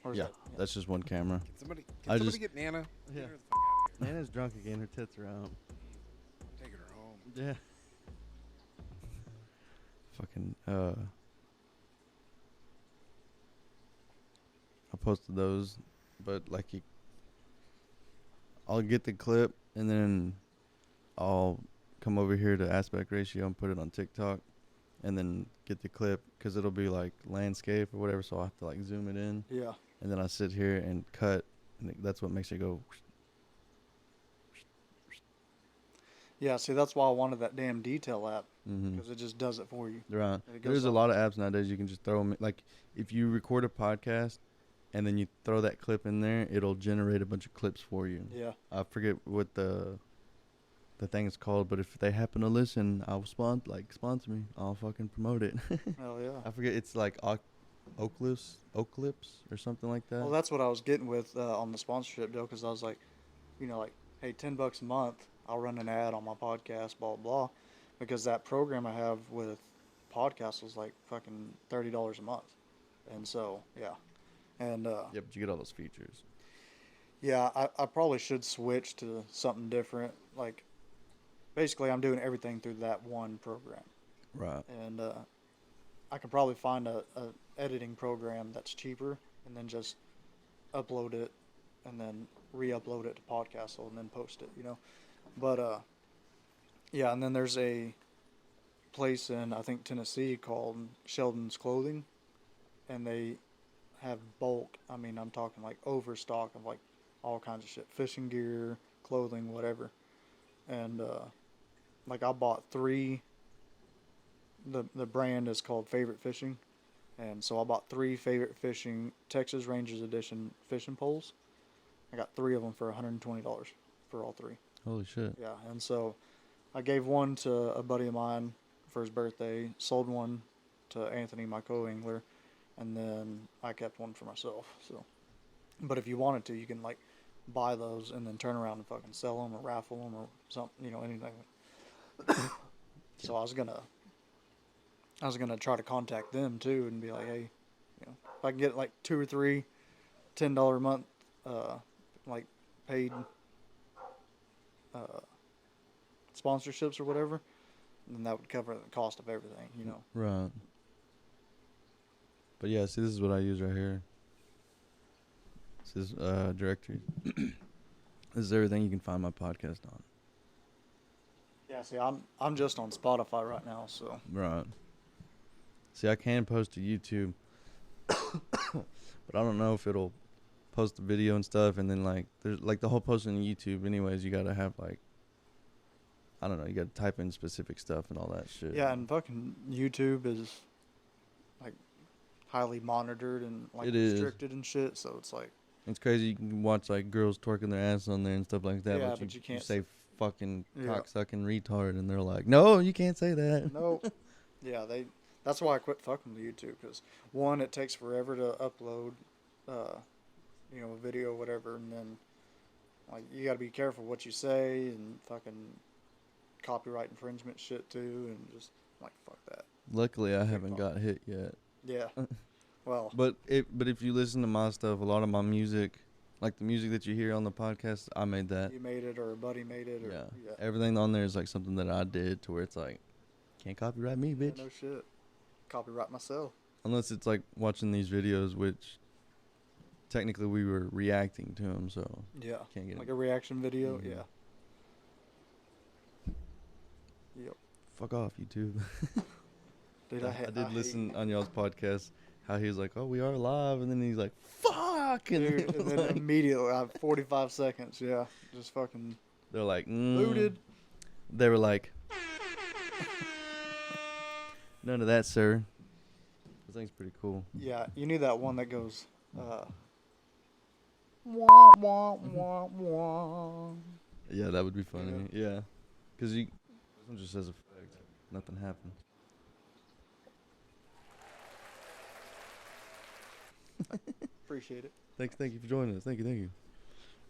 Or is Yeah, that- that's just one camera. Can somebody, I can just- somebody get Nana? Yeah. Get her the fuck out of here. Nana's drunk again. Her tits are out. I'm taking her home. Yeah. Fucking I posted those, but like I'll get the clip and then I'll come over here to aspect ratio and put it on TikTok, and then get the clip because it'll be like landscape or whatever. So I'll have to like zoom it in, Yeah. and then I sit here and cut, and that's what makes it go. Yeah. See, that's why I wanted that damn detail app Mm-hmm. because it just does it for you. Right. And it goes There's a up. lot of apps nowadays you can just throw them. Like if you record a podcast and then you throw that clip in there, it'll generate a bunch of clips for you. Yeah. I forget what the thing is called, but if they happen to listen, I'll sponsor me. I'll fucking promote it. Hell yeah. I forget. It's like Oaklipse or something like that. Well, that's what I was getting with on the sponsorship deal because I was like, like, hey, $10 a month, I'll run an ad on my podcast, blah blah, because that program I have with podcasts was like fucking $30 a month, and so yeah, and Yeah, but you get all those features. yeah, I probably should switch to something different. Like, basically, I'm doing everything through that one program, Right. and I could probably find a editing program that's cheaper, and then just upload it, and then re-upload it to Podcastle, and then post it. But yeah, and then there's a place in I think Tennessee called Sheldon's Clothing, and they have bulk. I mean, I'm talking like overstock of like all kinds of shit, fishing gear, clothing, whatever. And like I bought 3. The brand is called Favorite Fishing, and so I bought 3 Favorite Fishing Texas Rangers Edition fishing poles. I got 3 of them for $120 for all 3. Holy shit. Yeah, and so I gave one to a buddy of mine for his birthday, sold one to Anthony, my co-angler, and then I kept one for myself. So, but if you wanted to, you can like buy those and then turn around and fucking sell them or raffle them or something, anything. So I was gonna try to contact them too and be like, hey, if I can get like 2 or 3 $10 a month, like paid sponsorships or whatever, then that would cover the cost of everything, Right. But yeah, see, this is what I use right here. This is directory. This is everything you can find my podcast on. Yeah, see, I'm just on Spotify right now, so. Right. See, I can post to YouTube, but I don't know if it'll post the video and stuff, and then like there's like the whole posting on YouTube. Anyways, you gotta have like, I don't know, you gotta type in specific stuff and all that shit. Yeah, and fucking YouTube is like highly monitored and like It is. restricted and shit, so it's like. It's crazy. You can watch like girls twerking their ass on there and stuff like that. Yeah, but but you can't say fucking Yeah. cocksucking retard, and they're like, no, you can't say that. No. Yeah, that's why I quit fucking with YouTube, because one, it takes forever to upload, a video or whatever, and then like you got to be careful what you say and fucking copyright infringement shit too, and just like fuck that. Luckily, I haven't got hit yet. Yeah. Well. But if you listen to my stuff, a lot of my music, like the music that you hear on the podcast, I made that. You made it, or a buddy made it, or Yeah. Everything on there is like something that I did, to where it's like, can't copyright me, Yeah, bitch. no shit. Copyright myself. Unless it's like watching these videos, which technically we were reacting to them, so Yeah. can't get Like it. a reaction video. Mhm. Yeah. Yep. Fuck off, YouTube. Dude, I hate listen on y'all's podcast how he was like, oh, we are live, and then he's like, fuck, and, Dude, and then immediately, 45 seconds, yeah, just fucking they're like, booted. They were like, none of that, sir. This thing's pretty cool. Yeah, you need that one that goes, wah, wah, wah, wah. Yeah, that would be funny. Yeah, because this one just says effect. Nothing happens. Appreciate it. Thank you for joining us. Thank you.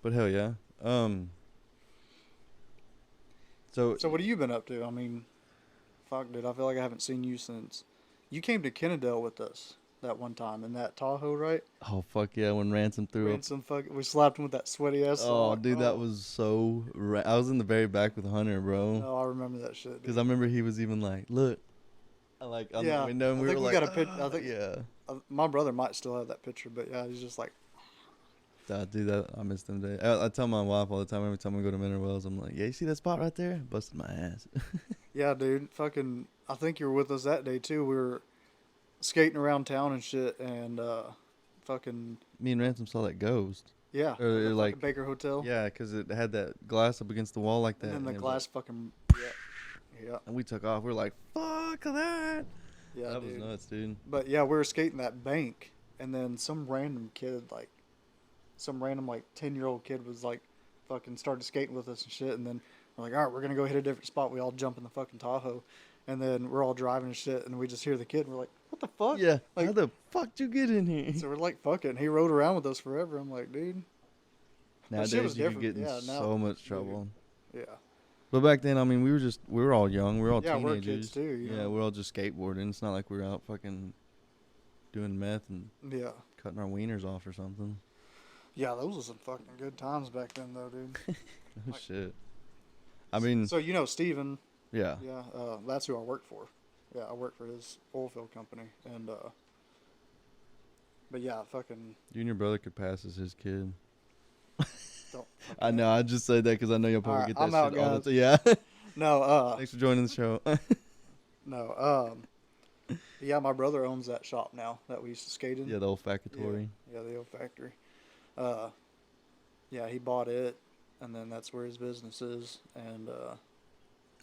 But hell yeah. So So what have you been up to? I mean, fuck, dude, I feel like I haven't seen you since you came to Kennedale with us that one time in that Tahoe, right? oh fuck yeah, when Ransom threw up. Ransom we slapped him with that sweaty ass. Oh sock. dude, that was so. I was in the very back with Hunter, bro. No, I remember that shit. Because Dude. I remember he was even like, look, like on Yeah, the window, and I we think were we like, got a pic. I think yeah. my brother might still have that picture, but yeah, he's just like, Dude, that I missed them days. I tell my wife all the time. Every time we go to Mineral Wells, I'm like, yeah, you see that spot right there? Busted my ass. yeah, dude, fucking. I think you were with us that day too. We were skating around town and shit, and fucking Me and Ransom saw that ghost. yeah, Or the like, fucking Baker Hotel. yeah, because it had that glass up against the wall like that. And then the it was glass like- fucking yeah, and we took off. We were like, fuck that. yeah, That dude. was nuts, dude. But yeah, we were skating that bank, and then some random kid, like, some random, like, 10-year-old kid was, like, fucking started skating with us and shit, and then we're like, all right, we're going to go hit a different spot. We all jump in the fucking Tahoe, and then we're all driving and shit, and we just hear the kid, and we're like, what the fuck? Yeah. Like, How the fuck did you get in here? so we're like, fuck it, and he rode around with us forever. I'm like, dude. That shit was Nowadays, you could different. get in Yeah, now- so much trouble. Yeah. But back then, I mean, we were all young. We were all Yeah, we're teenagers. kids too, you Yeah, know. we're all just skateboarding. It's not like we were out fucking doing meth and Yeah. cutting our wieners off or something. Yeah, those were some fucking good times back then, though, dude. Oh, shit. I mean, So, you know, Steven, yeah. yeah, that's who I work for. Yeah, I work for his oil field company, and but yeah, fucking You and your brother could pass as his kid. don't. I know. I just said that because I know you'll probably Alright, get that I'm out, shit all the guys. time. Yeah. No, Thanks for joining the show. no, yeah, my brother owns that shop now that we used to skate in. Yeah, the olfactory. Yeah, the old factory. Yeah, he bought it, and then that's where his business is, and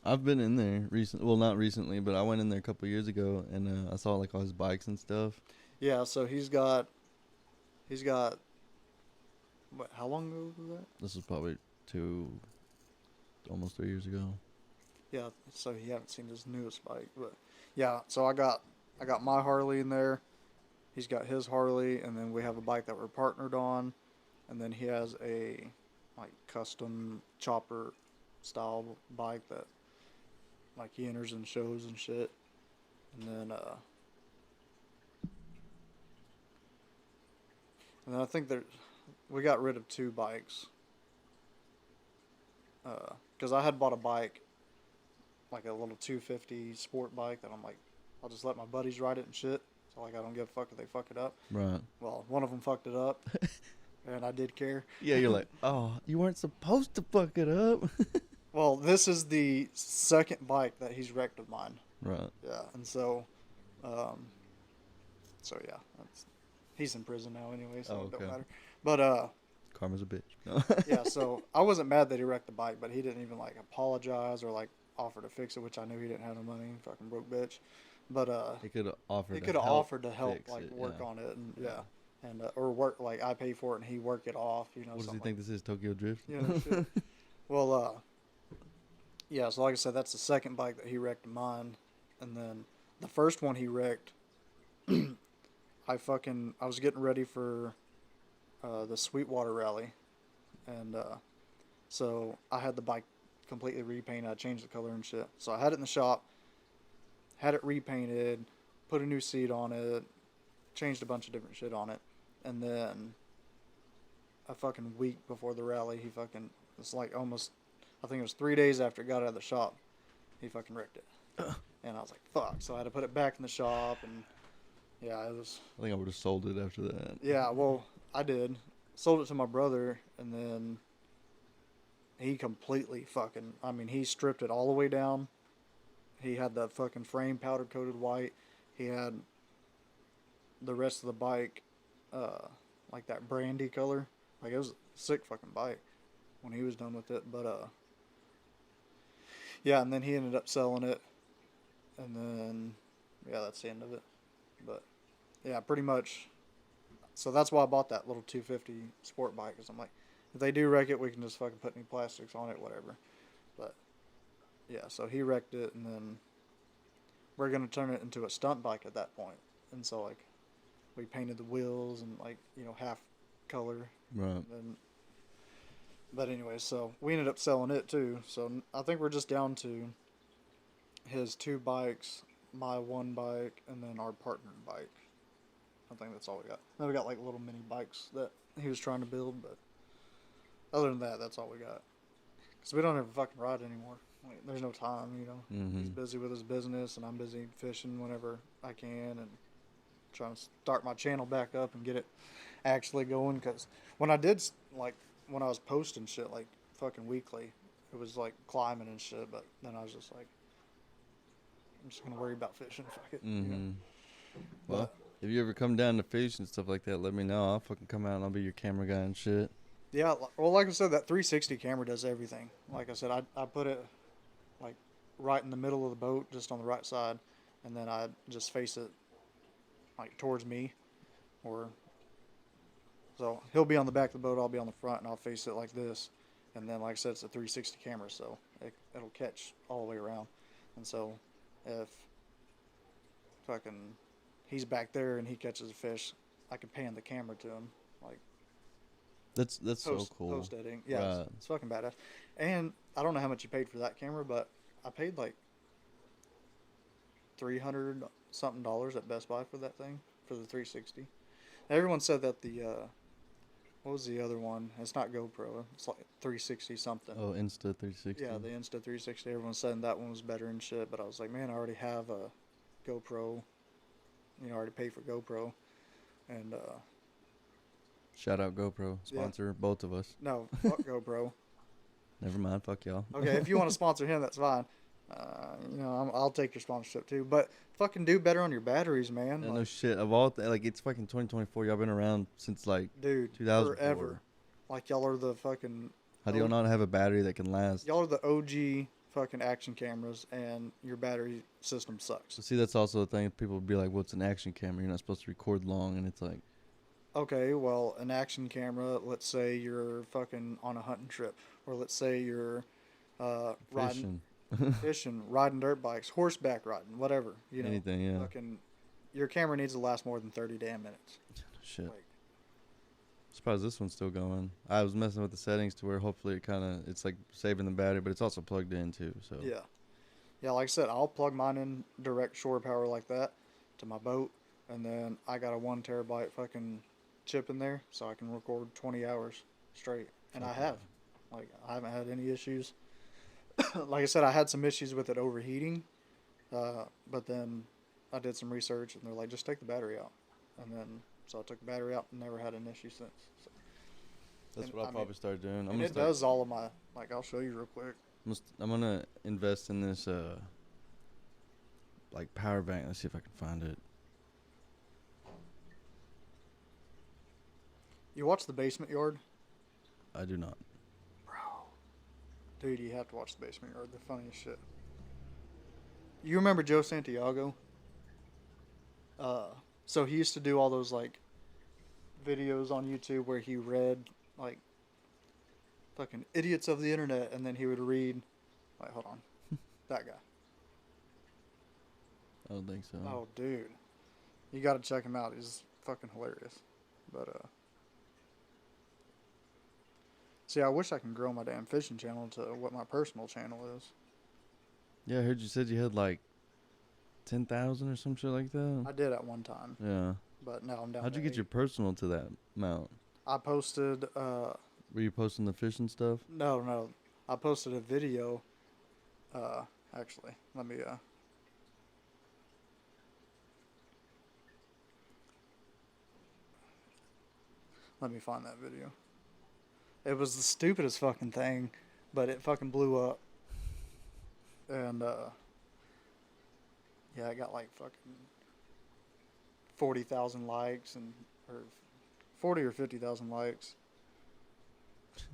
I've been in there recently. Well, not recently, but I went in there a couple years ago, and I saw like all his bikes and stuff. yeah, so he's got, what? How long ago was that? This was probably almost 3 years ago. Yeah, so you haven't seen his newest bike, but yeah, so I got my Harley in there. He's got his Harley, and then we have a bike that we're partnered on, and then he has a like custom chopper style bike that like he enters in shows and shit. And then I think we got rid of 2 bikes. Because I had bought a bike, like a little 250 sport bike that I'm like, I'll just let my buddies ride it and shit. So like I don't give a fuck if they fuck it up. Right. Well, one of them fucked it up, and I did care. Yeah, you're like, oh, you weren't supposed to fuck it up. Well, this is the second bike that he's wrecked of mine. Right. Yeah, and so yeah, he's in prison now anyway, so it okay. don't matter. But Karma's a bitch. No. yeah, so I wasn't mad that he wrecked the bike, but he didn't even like apologize or like offer to fix it, which I knew he didn't have no money, fucking broke bitch. But He could have offered. he could have offered to help, fix like it, work yeah. on it, and and or work like I pay for it and he work it off, you know. What does he something think this is, Tokyo Drift? like, you know, shit. Well, yeah. So like I said, that's the second bike that he wrecked of mine, and then the first one he wrecked. I was getting ready for the Sweetwater Rally, and so I had the bike completely repainted. I changed the color and shit. So I had it in the shop, had it repainted, put a new seat on it, changed a bunch of different shit on it, and then a fucking week before the rally, it's like almost, I think it was 3 days after it got out of the shop, he fucking wrecked it. And I was like, fuck. So I had to put it back in the shop, and yeah, it was. I think I would have sold it after that. Yeah, well, I did. Sold it to my brother, and then he completely he stripped it all the way down. He had the fucking frame powder coated white. He had the rest of the bike, like that brandy color. Like, it was a sick fucking bike when he was done with it. But, yeah, and then he ended up selling it. And then, yeah, that's the end of it. But, yeah, pretty much. So that's why I bought that little 250 sport bike. Because I'm like, if they do wreck it, we can just fucking put any plastics on it, whatever. But, yeah, so he wrecked it. And then we're going to turn it into a stunt bike at that point. And so, like, we painted the wheels and like half color. Right. And but anyway, so we ended up selling it too. So I think we're just down to his 2 bikes, my 1 bike, and then our partner bike. I think that's all we got. Then we got like little mini bikes that he was trying to build, but other than that, that's all we got. Because we don't ever fucking ride anymore. Like, there's no time, He's busy with his business, and I'm busy fishing whenever I can, and trying to start my channel back up and get it actually going. Because when I did, like, when I was posting shit, like, fucking weekly, it was, like, climbing and shit, but then I was just like, I'm just going to worry about fishing. Fuck it, Well, if you ever come down to fish and stuff like that, let me know. I'll fucking come out and I'll be your camera guy and shit. Yeah, well, like I said, that 360 camera does everything. Like I said, I put it, like, right in the middle of the boat, just on the right side, and then I just face it, like, towards me, so he'll be on the back of the boat, I'll be on the front, and I'll face it like this, and then, like I said, it's a 360 camera, so it'll catch all the way around, and so if fucking he's back there and he catches a fish, I can pan the camera to him, like, That's so cool. Post editing. Yeah, Right. it's fucking badass. And I don't know how much you paid for that camera, but I paid like $300 something at Best Buy for that thing, for the 360. Everyone said that the what was the other one? It's not GoPro. It's like 360 something. Oh, Insta 360. Yeah, the Insta 360. Everyone's saying that one was better and shit, but I was like, man, I already have a GoPro. I already paid for GoPro, and Shout out GoPro. Sponsor both of us. no, fuck GoPro. Never mind. Fuck y'all. Okay, if you want to sponsor him, that's fine. I'll take your sponsorship too. But fucking do better on your batteries, man. Yeah, Like, no shit. Of all, like, it's fucking 2024. Y'all been around since like dude, 2004. forever. Like, y'all are the fucking. How do y'all not have a battery that can last? Y'all are the OG fucking action cameras, and your battery system sucks. So see, that's also the thing. People would be like, "What's an action camera? You're not supposed to record long," and it's like, Okay, well, an action camera. Let's say you're fucking on a hunting trip, or let's say you're riding, fishing. riding dirt bikes, horseback riding, whatever. Anything, yeah. Fucking, your camera needs to last more than 30 damn minutes. Shit. Like, Surprised this one's still going. I was messing with the settings to where hopefully it's like saving the battery, but it's also plugged in too. So yeah. Like I said, I'll plug mine in direct shore power like that to my boat, and then I got a 1 terabyte fucking chip in there, so I can record 20 hours straight, and I have. Like, I haven't had any issues. Like I said, I had some issues with it overheating, but then I did some research, and they're like, just take the battery out, and then so I took the battery out and never had an issue since. So. that's And, what I'll probably start doing. And it does all of my, like, I'll show you real quick. I'm gonna invest in this like power bank. Let's see if I can find it. You watch The Basement Yard? I do not. Dude, you have to watch The Basement Yard. They're funny as shit. You remember Joe Santiago? So he used to do all those, like, videos on YouTube where he read, like, fucking idiots of the internet, and then he would read, like, hold on, that guy. I don't think so. Oh, dude. You gotta check him out. He's fucking hilarious. But, see, I wish I can grow my damn fishing channel to what my personal channel is. Yeah, I heard you said you had like 10,000 or some shit like that. I did at one time, Yeah. but now I'm down How'd to you get 8. your personal to that amount? I posted, Were you posting the fishing stuff? no. I posted a video, actually. Let me find that video. It was the stupidest fucking thing, but it fucking blew up. And, yeah, I got like fucking 40,000 likes or 40 or 50,000 likes.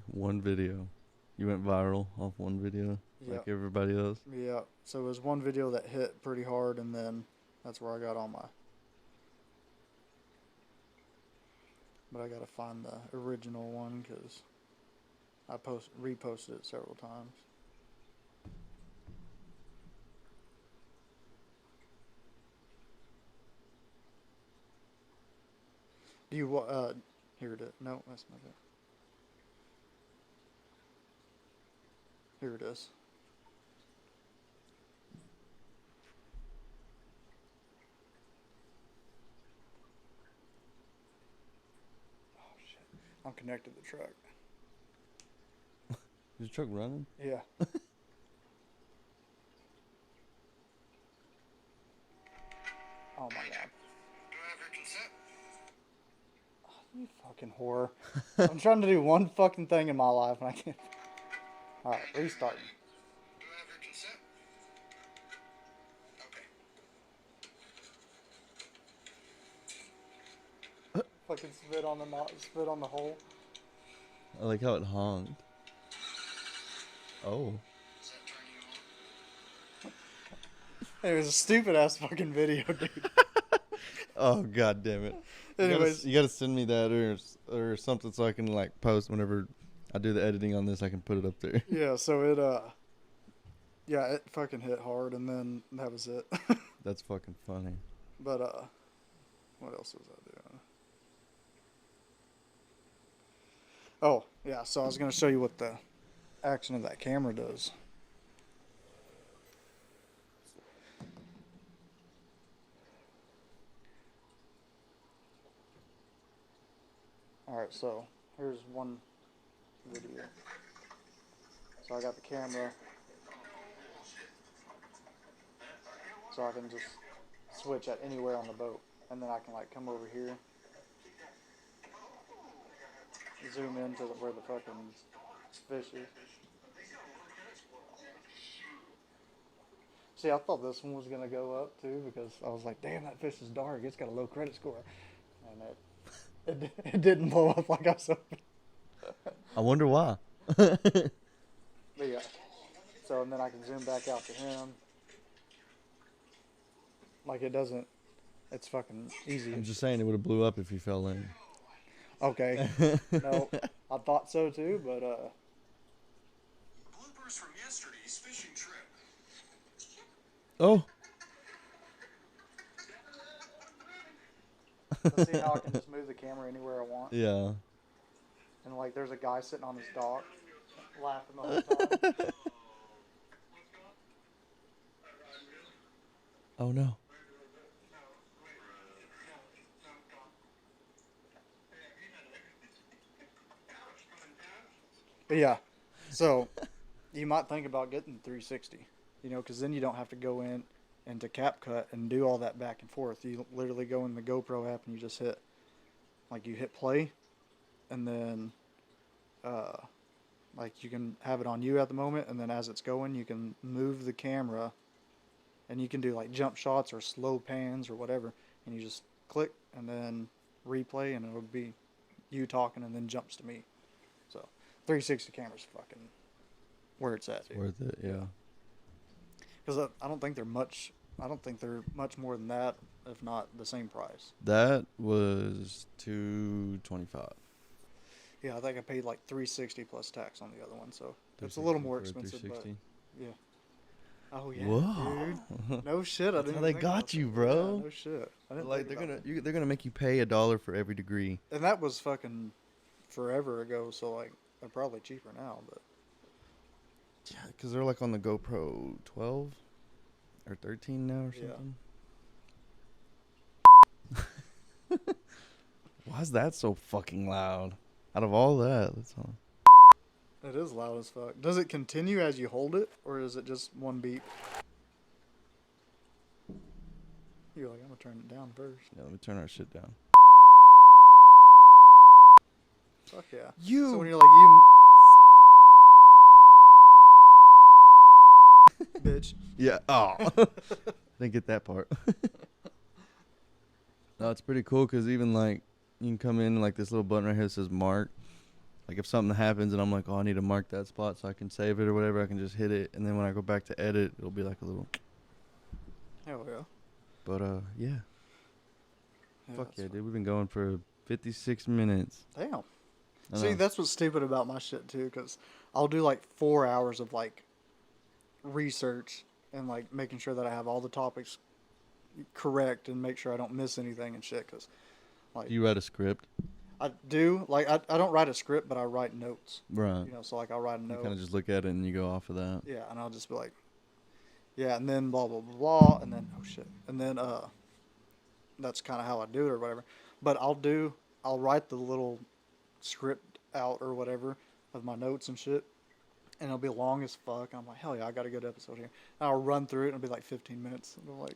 One video. You went viral off one video, like everybody else. Yeah. So it was one video that hit pretty hard, and then that's where I got all my. But I gotta find the original one because I reposted it several times. Do you here it is. No, that's not it. Here it is. Oh shit! I'm connected to the truck. Is the truck running? Yeah. Oh my god. Do I have your consent? You fucking whore. I'm trying to do one fucking thing in my life and I can't. Alright, restarting. Do I have your consent? Okay. Fucking spit on the hole. I like how it honked. Oh. Is that turning you on? It was a stupid ass fucking video, dude. Oh god damn it. Anyways, you gotta send me that or something so I can like post whenever I do the editing on this. I can put it up there. yeah, so it fucking hit hard and then that was it. That's fucking funny. But what else was I doing? Oh, yeah, so I was gonna show you what the action of that camera does. Alright, so here's one video. So I got the camera so I can just switch at anywhere on the boat. And then I can like come over here, zoom into where the fucking fish is. See, I thought this one was gonna go up too because I was like, damn, that fish is dark. It's got a low credit score. And it didn't blow up like I was hoping. I wonder why. But yeah. So, and then I can zoom back out to him. Like it doesn't, it's fucking easy. I'm just saying it would have blew up if you fell in. Okay. No, I thought so too, but Bloopers from yesterday's fishing trip. Oh. see how I can just move the camera anywhere I want. Yeah. And like there's a guy sitting on his dock laughing the whole time. Oh no. But yeah, so you might think about getting 360, because then you don't have to go in into CapCut and do all that back and forth. You literally go in the GoPro app and you just hit play, and then like you can have it on you at the moment, and then as it's going, you can move the camera, and you can do like jump shots or slow pans or whatever, and you just click and then replay, and it'll be you talking, and then jumps to me. So 360 camera's fucking where it's at. It's worth it, yeah. Because I don't think they're much. I don't think they're much more than that, if not the same price. That was $225. Yeah, I think I paid like $360 plus tax on the other one, so it's a little more for a expensive. But 360? yeah. Oh yeah, Whoa. dude. No shit. I That's didn't. how they even think got about you, that. bro. Yeah, no shit. I didn't Like think they're about they're gonna make you pay $1 for every degree. that. And that was fucking forever ago. So like they're probably cheaper now, but. Yeah, because they're like on the GoPro 12 or 13 now or something. Why is that so fucking loud? Out of all that, that's all. It is loud as fuck. Does it continue as you hold it, or is it just one beep? You're like, I'm gonna turn it down first. Yeah, let me turn our shit down. Fuck yeah. You. So when you're like, you. Bitch. Yeah. Oh. Didn't get that part. No, it's pretty cool because even like you can come in like this little button right here that says mark. Like if something happens and I'm like, oh, I need to mark that spot so I can save it or whatever, I can just hit it, and then when I go back to edit, it'll be like a little. Hell yeah. But yeah. Fuck that's yeah, fun. dude. We've been going for 56 minutes. Damn. I See, know. that's what's stupid about my shit too, because I'll do like 4 hours of like research and like making sure that I have all the topics correct and make sure I don't miss anything and shit. Because Like, Do you write a script? I do. Like, I don't write a script, but I write notes. Right. You know, so like I'll write a You note. kind of just look at it and you go off of that. Yeah, and I'll just be like, yeah, and then blah blah blah blah, and then oh shit, and then that's kind of how I do it or whatever. But I'll write the little script out or whatever of my notes and shit, and it'll be long as fuck. I'm like, hell yeah, I got a good episode here. And I'll run through it and it'll be like 15 minutes. And I'm like,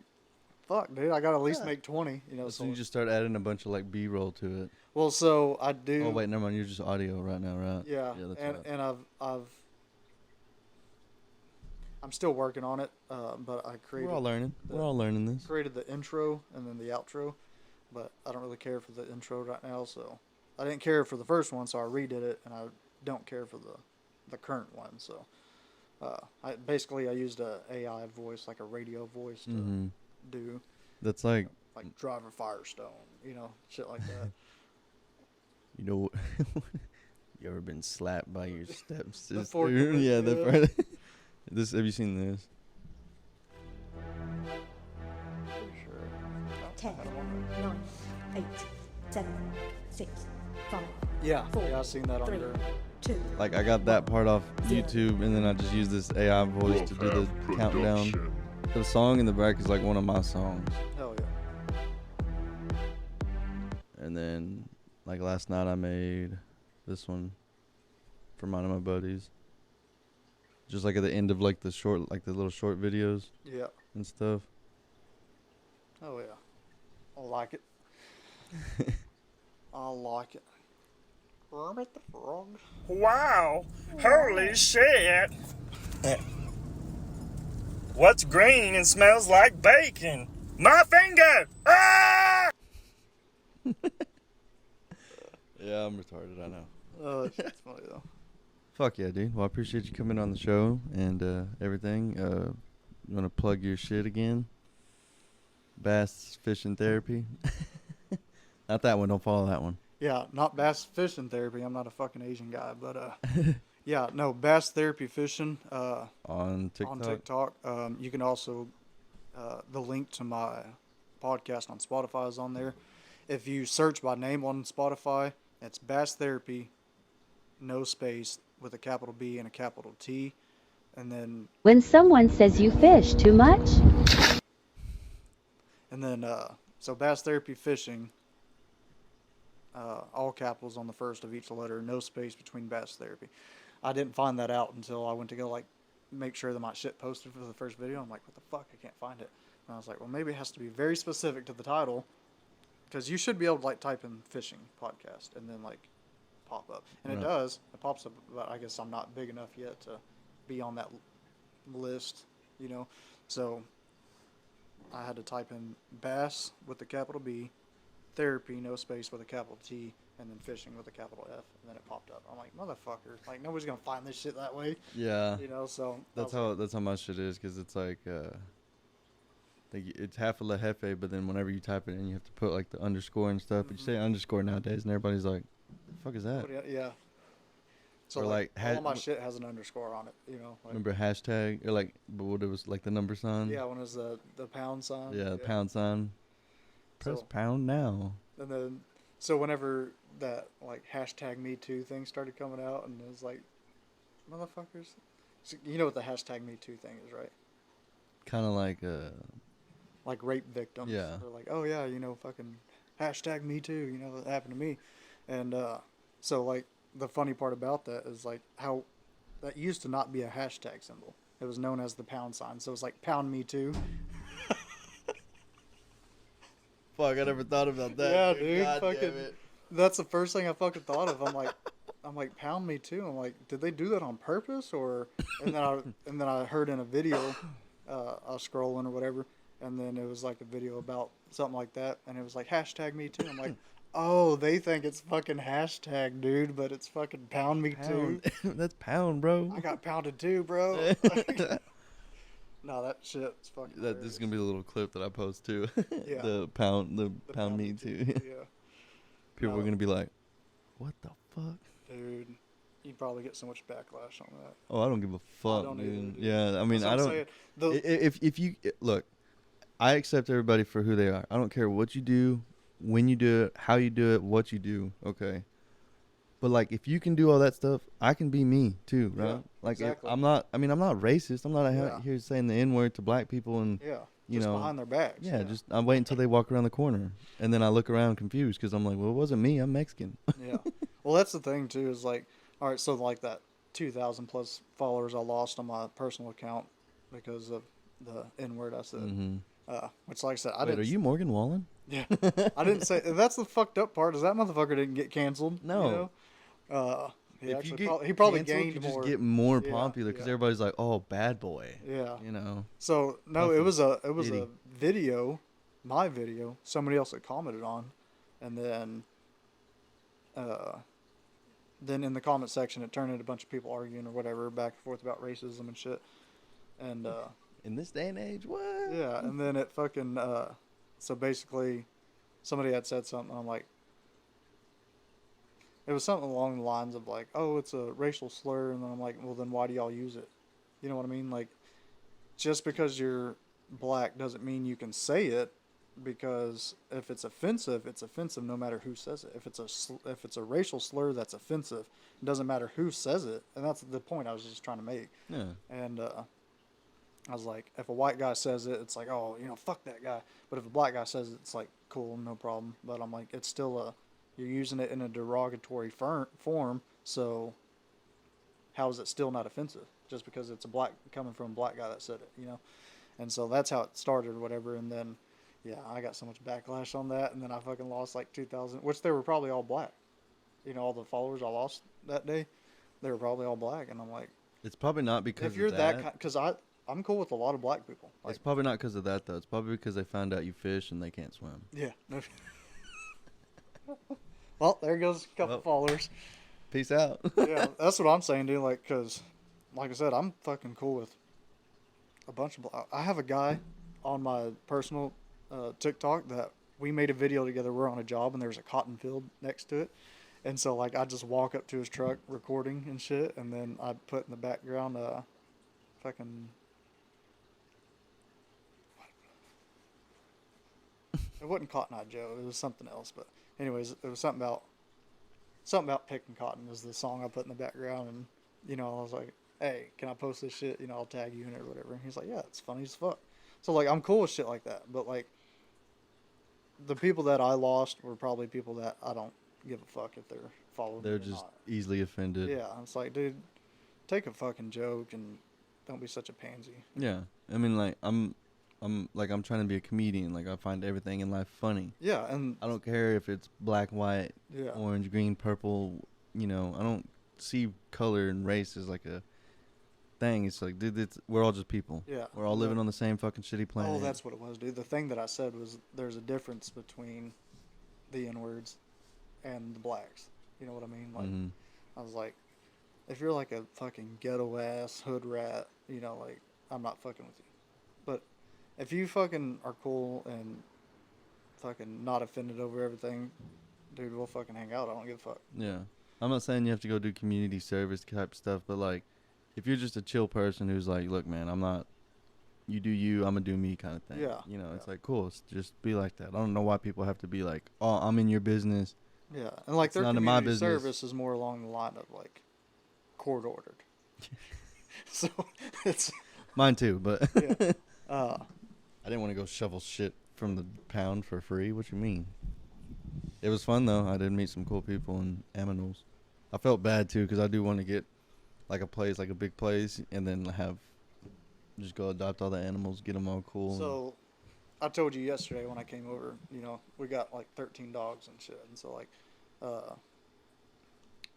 fuck, dude, I got to at least make 20. You know, So you just start adding a bunch of like B-roll to it. well, so I do. Oh wait, never mind. You're just audio right now, right? Yeah, that's and right. and I'm still working on it, but I created. We're all learning. We're all learning this. Created the intro and then the outro, but I don't really care for the intro right now. So I didn't care for the first one, so I redid it, and I don't care for the current one. So I used a AI voice, like a radio voice, to do That's like Driver Firestone, you know, shit like that. you know. You ever been slapped by your stepsister? forklift, Yeah, the yeah. part. This. Have you seen this? Pretty sure. 10, 9, 8, 7, 6, 5, Yeah, Four, yeah, I seen that on 3, there. 2, Like I got that part off YouTube, and then I just use this AI voice to do the countdown. The song in the back is like one of my songs. Hell yeah. And then, like last night, I made this one for one of my buddies. Just like at the end of like the short, like the little short videos Yeah. and stuff. Oh yeah. I like it. I like it. Kermit the Frog. Wow, holy shit. What's green and smells like bacon? My finger! Ah! Yeah, I'm retarded. I know. Oh, that shit's funny though. Fuck yeah, dude. Well, I appreciate you coming on the show and everything. You want to plug your shit again? Bass Fishing Therapy. Not that one. Don't follow that one. Yeah, not bass fishing therapy. I'm not a fucking Asian guy, but yeah, no, bass therapy fishing On TikTok. on TikTok. You can also the link to my podcast on Spotify is on there. If you search by name on Spotify, it's Bass Therapy, no space, with a capital B and a capital T, and then When someone says you fish too much, so Bass Therapy Fishing, all capitals on the first of each letter, no space between Bass Therapy. I didn't find that out until I went to go like make sure that my shit posted for the first video. I'm like, what the fuck? I can't find it. And I was like, well, maybe it has to be very specific to the title, because you should be able to like type in fishing podcast and then like pop up, and it Right. does. It pops up, but I guess I'm not big enough yet to be on that list, you know. So I had to type in bass with the capital B, therapy, no space, with a capital T, and then fishing with a capital F, and then it popped up. I'm like, motherfucker, like nobody's gonna find this shit that way, Yeah. you know. So That's how my shit is, because it's like it's half a lejefe, but then whenever you type it in, you have to put like the underscore and stuff. But you say underscore nowadays, and everybody's like, "The fuck is that?" yeah. So Or, like like, all of my shit has an underscore on it, you know. Like, Remember hashtag or like, but what it was like the number sign? yeah, when it was the pound sign. Yeah, the pound sign. Press So- pound now. And then, so whenever that like hashtag Me Too thing started coming out, and it was like, motherfuckers, so you know what the hashtag Me Too thing is, right? Kind of like Like rape victims. Yeah. They're like, oh yeah, you know, fucking hashtag Me Too, you know, that happened to me. And so like the funny part about that is like how that used to not be a hashtag symbol. It was known as the pound sign. So it was like pound Me Too. fuck. I never thought about that. Yeah, dude, God fucking- damn it. That's the first thing I fucking thought of. I'm like, pound me too. I'm like, did they do that on purpose or? And then I heard in a video, I was scrolling or whatever, and then it was like a video about something like that, and it was like hashtag me too. I'm like, oh, they think it's fucking hashtag, dude, but it's fucking pound me too. Pound. That's pound, bro. I got pounded too, bro. No, that shit's fucking. This is gonna be a little clip that I post too. Yeah. the pound The pound me too. Yeah, People No. are gonna be like, "What the fuck?" dude, you'd probably get so much backlash on that. Oh, I don't give a fuck, don't either, dude. dude. Yeah, I mean, That's what I I'm don't. saying. The- If you look, I accept everybody for who they are. I don't care what you do, when you do it, how you do it, what you do. Okay. But like, if you can do all that stuff, I can be me too, right? Yeah, like, exactly. I'm not racist. I'm not Yeah. here saying the N-word to black people and Yeah, you just know, behind their backs. yeah, just I'm waiting until they walk around the corner, and then I look around confused because I'm like, well, it wasn't me. I'm Mexican. Yeah. Well, that's the thing too. Is like, all right, so like that 2,000 plus followers I lost on my personal account because of the N word I said. Mm-hmm. Which, like I said, I Wait, didn't. are you Morgan Wallen? Yeah, I didn't say. That's the fucked up part. Is that motherfucker didn't get canceled? No. You know? He If actually you get he probably canceled, gained you more. just get more Yeah, popular because yeah. everybody's like, oh, bad boy. Yeah. You know. So no, Puffy, it was a Diddy. video, my video. Somebody else had commented on, and then in the comment section it turned into a bunch of people arguing or whatever back and forth about racism and shit. And In this day and age, what? yeah, and then it fucking so basically somebody had said something. And I'm like, it was something along the lines of like, oh, it's a racial slur, and then I'm like, well, then why do y'all use it? You know what I mean? Like, just because you're black doesn't mean you can say it, because if it's offensive no matter who says it. If it's a racial slur that's offensive, it doesn't matter who says it, and that's the point I was just trying to make. Yeah. And I was like, if a white guy says it, it's like, oh, fuck that guy. But if a black guy says it, it's like, cool, no problem. But I'm like, it's still you're using it in a derogatory form, so how is it still not offensive? Just because it's coming from a black guy that said it, And so that's how it started or whatever. And then, yeah, I got so much backlash on that. And then I fucking lost like 2,000, which they were probably all black. All the followers I lost that day, they were probably all black. And I'm like, It's probably not because if you're of that. because I'm cool with a lot of black people. Like, It's probably not because of that though. It's probably because they found out you fish and they can't swim. yeah. Well, there goes a couple followers. Peace out. Yeah, that's what I'm saying, dude. Like, because, like I said, I'm fucking cool with a bunch of. I have a guy on my personal TikTok that we made a video together. We're on a job and there's a cotton field next to it, and so like I just walk up to his truck recording and shit, and then I put in the background fucking. It wasn't Cotton Eye Joe. It was something else, but anyways, it was something about picking cotton is the song I put in the background, and I was like, hey, can I post this shit? I'll tag you in it or whatever. And he's like, yeah, it's funny as fuck. So like, I'm cool with shit like that, but like, the people that I lost were probably people that I don't give a fuck if they're following. They're me or just not. easily offended. Yeah, it's like, dude, take a fucking joke and don't be such a pansy. Yeah, I mean, like I'm trying to be a comedian. Like I find everything in life funny. Yeah, and I don't care if it's black, white, yeah, orange, green, purple. I don't see color and race as like a thing. It's like, dude, we're all just people. yeah, We're all living on the same fucking shitty planet. Oh, that's what it was, dude. The thing that I said was there's a difference between the N-words and the blacks. You know what I mean? Like, I was like, if you're like a fucking ghetto ass hood rat, like, I'm not fucking with you. But if you fucking are cool and fucking not offended over everything, dude, we'll fucking hang out. I don't give a fuck. Yeah. I'm not saying you have to go do community service type stuff, but like, if you're just a chill person who's like, look, man, I'm not, you do you, I'm gonna do me kind of thing. Yeah. It's like, cool, just be like that. I don't know why people have to be like, oh, I'm in your business. Yeah, and like It's their none of my community business. service is more along the line of like court ordered. So it's Mine too, but yeah. I didn't want to go shovel shit from the pound for free. What you mean? It was fun though. I did meet some cool people in Aminals. I felt bad too because I do want to get like a place, like a big place, and then just go adopt all the animals, get them all cool. So I told you yesterday when I came over, we got like 13 dogs and shit, and so like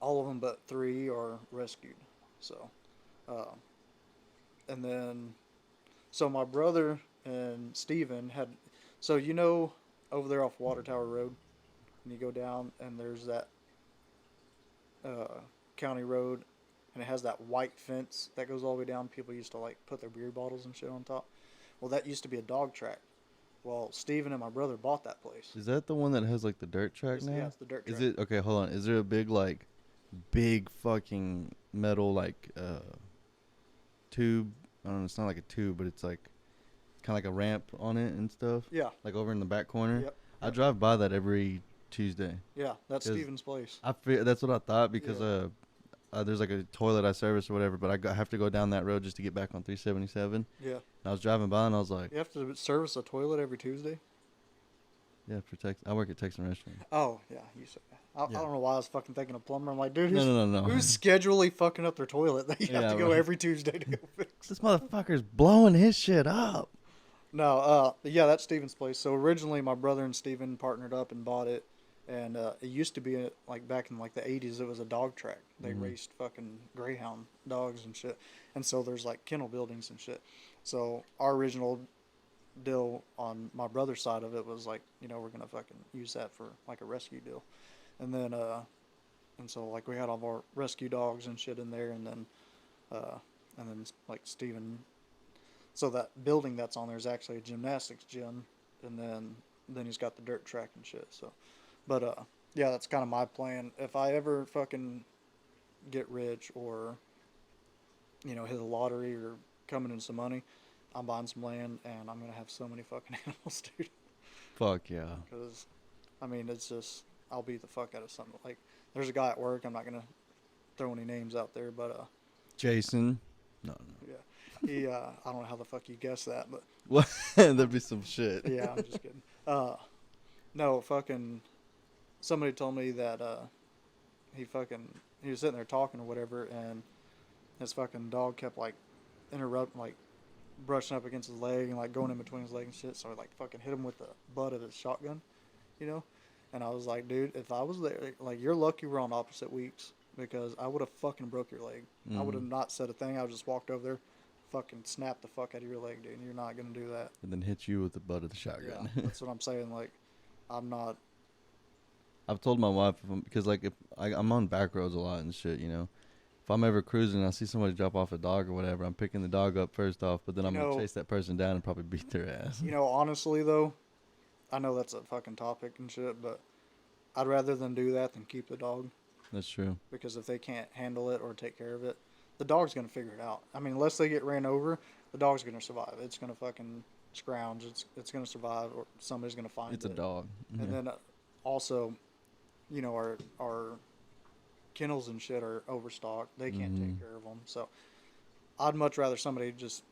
all of them but 3 are rescued. So and then so my brother and Steven had, so over there off Water Tower Road, and you go down and there's that county road, and it has that white fence that goes all the way down. People used to like put their beer bottles and shit on top. Well, that used to be a dog track. Well, Steven and my brother bought that place. Is that the one that has like the dirt track now? Yeah, it's the dirt track. Is it okay? Hold on. Is there a big fucking metal like tube? I don't know. It's not like a tube, but it's like kind of like a ramp on it and stuff. Yeah. Like over in the back corner. Yep. I drive by that every Tuesday. Yeah, that's 'Cause Steven's place. That's what I thought because Yeah. there's like a toilet I service or whatever, but I have to go down that road just to get back on 377. Yeah. And I was driving by and I was like, You have to service a toilet every Tuesday? yeah, for Tex. I work at Texan Restaurant. Oh, yeah, you said that. I don't know why I was fucking thinking of plumber. I'm like, dude, No. who's schedulally fucking up their toilet that you have Yeah, to go right. every Tuesday to go fix? This motherfucker's blowing his shit up. No, yeah, that's Steven's place. So originally my brother and Steven partnered up and bought it. And it used to be, like, back in, like, the 80s, it was a dog track. They raced fucking greyhound dogs and shit. And so there's, like, kennel buildings and shit. So our original deal on my brother's side of it was, like, you know, we're going to fucking use that for, like, a rescue deal. And then, and so, like, we had all of our rescue dogs and shit in there. And then, like, Steven. So that building that's on there is actually a gymnastics gym. And then he's got the dirt track and shit, so. But, yeah, that's kind of my plan. If I ever fucking get rich or, you know, hit a lottery or coming in some money, I'm buying some land and I'm going to have so many fucking animals, dude. Fuck yeah. Because, I mean, it's just, I'll beat the fuck out of something. Like, there's a guy at work, I'm not going to throw any names out there, but, Jason. No. yeah. He, I don't know how the fuck you guessed that, but. What? There'd be some shit. Yeah, I'm just kidding. No, fucking. Somebody told me that he was sitting there talking or whatever, and his fucking dog kept like interrupting, like brushing up against his leg and like going in between his leg and shit. So I like fucking hit him with the butt of his shotgun, you know. And I was like, dude, if I was there, like, you're lucky we're on opposite weeks because I would have fucking broke your leg. I would have not said a thing. I would just walked over there, fucking snapped the fuck out of your leg, dude. You're not gonna do that. And then hit you with the butt of the shotgun. Yeah, that's what I'm saying. Like, I'm not. I've told my wife because like if I'm on back roads a lot and shit, you know. If I'm ever cruising and I see somebody drop off a dog or whatever, I'm picking the dog up first off, but then I'm gonna chase that person down and probably beat their ass. You know, honestly though, I know that's a fucking topic and shit, but I'd rather them do that than keep the dog. That's true. Because if they can't handle it or take care of it, the dog's gonna figure it out. I mean, unless they get ran over, the dog's gonna survive. It's gonna fucking scrounge. It's gonna survive, or somebody's gonna find it. It's a dog. And then also, you know, our kennels and shit are overstocked. They can't take care of them. So I'd much rather somebody just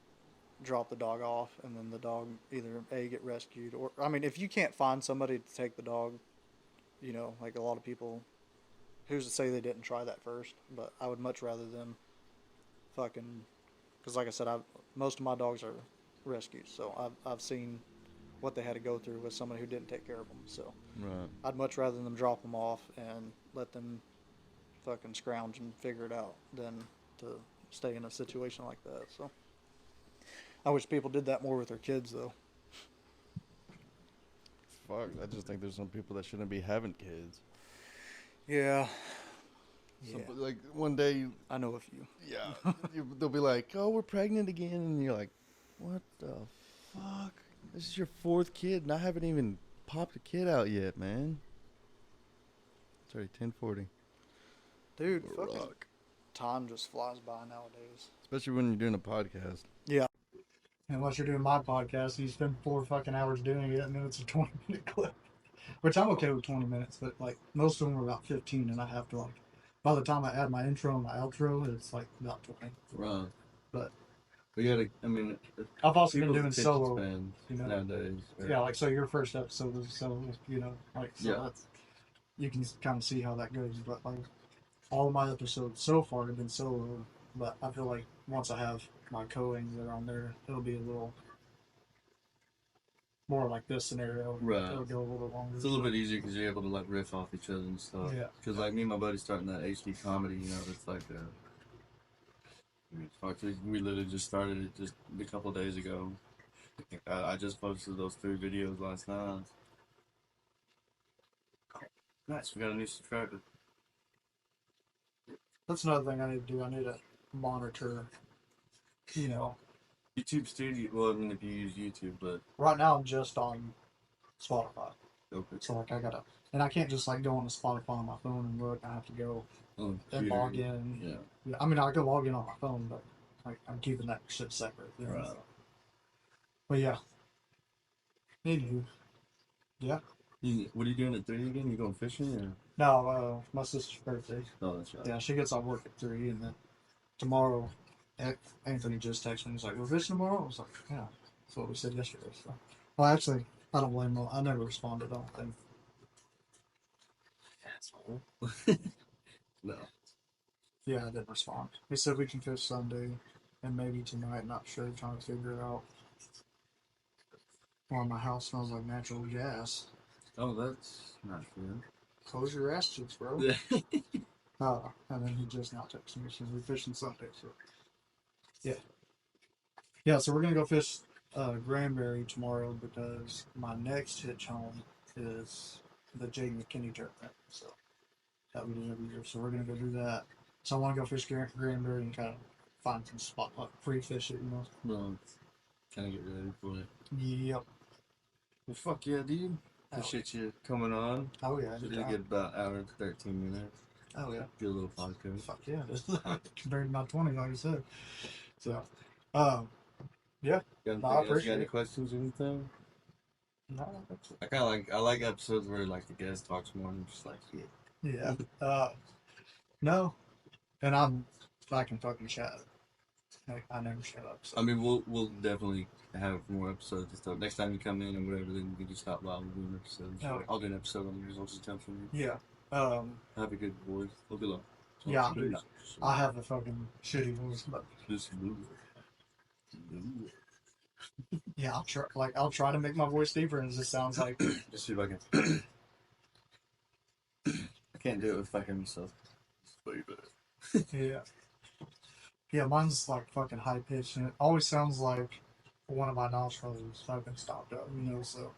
drop the dog off and then the dog either get rescued or, I mean, if you can't find somebody to take the dog, you know, like a lot of people, who's to say they didn't try that first? But I would much rather them fucking, because like I said, most of my dogs are rescues, so I've seen what they had to go through with somebody who didn't take care of them. So Right. I'd much rather them drop them off and let them fucking scrounge and figure it out than to stay in a situation like that. So I wish people did that more with their kids, though. Fuck, I just think there's some people that shouldn't be having kids. Yeah. Like one day, I know a few. yeah, they'll be like, "Oh, we're pregnant again," and you're like, "What the fuck? This is your fourth kid, and I haven't even popped a kid out yet, man." It's already 10:40. Dude, fucking time just flies by nowadays. Especially when you're doing a podcast. Yeah. Unless you're doing my podcast, you spend 4 fucking hours doing it, and then it's a 20-minute clip. Which I'm okay with 20 minutes, but like most of them are about 15, and I have to like, by the time I add my intro and my outro, it's like about 20. Right. But we gotta. I mean, I've also been doing solo, you know. Nowadays. Right? Yeah, like so your first episode was solo, you know, like so that's, you can kind of see how that goes. But like all of my episodes so far have been solo, but I feel like once I have my co-ings that are on there, it'll be a little more like this scenario. Right. It'll go a little longer. It's a little bit easier because you're able to like riff off each other and stuff. Yeah. Because like me and my buddy starting that HD comedy, you know, it's like we literally just started it just a couple of days ago. I just posted those 3 videos last night. Nice, we got a new subscriber. That's another thing I need to do. I need to monitor, you know. YouTube Studio, well, I mean, if you use YouTube, but... Right now I'm just on Spotify. Okay. So, like, and I can't just, like, go on to Spotify on my phone and look. I have to go and log in. Yeah. I mean, I can log in on my phone, but, like, I'm keeping that shit separate. You know? Right. But, yeah. Anywho. Yeah. What are you doing at 3 again? You going fishing or? No, my sister's birthday. Oh, that's right. Yeah, she gets off work at 3, and then tomorrow, Anthony just texted me. He's like, "We're fishing tomorrow." I was like, "Yeah." That's what we said yesterday. So, well, actually, I don't blame him. I never responded. I don't think. Asshole. No. Yeah, I didn't respond. He said we can fish Sunday and maybe tonight. Not sure. Trying to figure it out. Well, my house smells like natural gas. Oh, that's not good. Close your ass cheeks, bro. And then he just now texted me. Says we're fishing Sunday. So, yeah. Yeah, so we're gonna go fish Granbury tomorrow because my next hitch home is the Jay McKinney tournament. So that we do every year. So we're gonna go do that. So I want to go fish Granbury and kind of find some spot like free fish it, Well, kind of get ready for it. Yep. Well, fuck yeah, dude. Appreciate you coming on. Oh yeah. We did get about an hour and 13 minutes. Oh yeah. Do a little podcast. Fuck yeah. Compared to my 20, like you said. So, yeah. Got any questions or anything? No. I like episodes where like the guest talks more and just like Yeah. No. And I can fucking chat. I never shut up. So. I mean, we'll definitely have more episodes and stuff. Next time you come in or whatever, then you can just stop by. We'll do an episode. Oh. I'll do an episode on the results of time from you. Yeah. Have a good voice. We'll be long. Yeah, I have a fucking shitty voice, but yeah, I'll try to make my voice deeper, and it just sounds like. Just see if I can. I can't do it with fucking myself. Yeah. Yeah, mine's like fucking high pitched, and it always sounds like one of my nostrils is fucking stopped up, so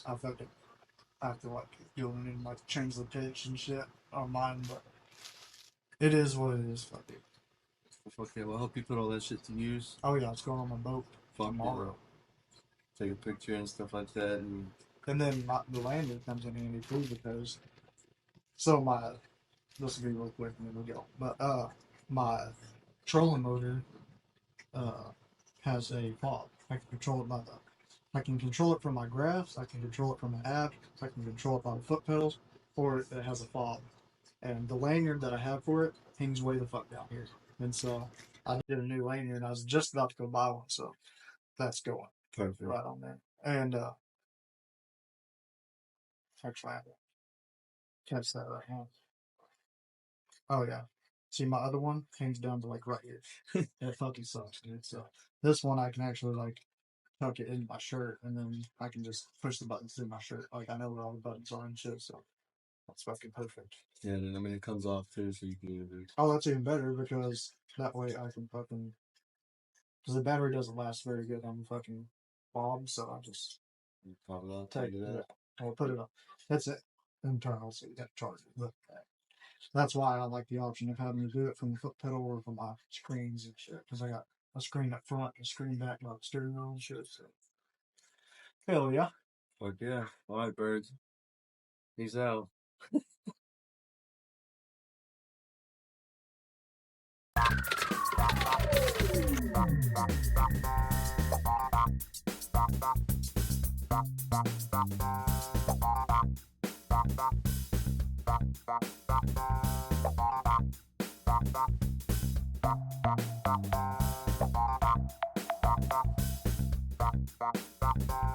I have to like go in and like change the pitch and shit on mine, but it is what it is. Fuck it. Okay, well, I hope you put all that shit to use. Oh yeah, it's going on my boat tomorrow. Yeah. Take a picture and stuff like that, and then the lander comes in handy too because this will be real quick and then we'll go. But my trolling motor has a fob. I can control it I can control it from my graphs. I can control it from my app. I can control it by the foot pedals, or it has a fob. And the lanyard that I have for it hangs way the fuck down here. And so I did a new lanyard, and I was just about to go buy one, so that's going perfect right on there. And actually, I have to catch that right now. Oh yeah. See, my other one hangs down to like right here. That fucking sucks, dude. So this one I can actually like tuck it in my shirt, and then I can just push the buttons through my shirt. Like I know where all the buttons are and shit. So that's fucking perfect. Yeah, and I mean it comes off too, so you can either. Oh, that's even better because that way I can fucking. Because the battery doesn't last very good on the fucking bob, so I just pop it off. take it. I'll put it up. That's it. Internal, so you got to charge it. But that's why I like the option of having to do it from the foot pedal or from my screens and shit. Because I got a screen up front, a screen back, like steering wheel and shit. So. Hell yeah. Fuck yeah. All right, birds. Peace out. Bye.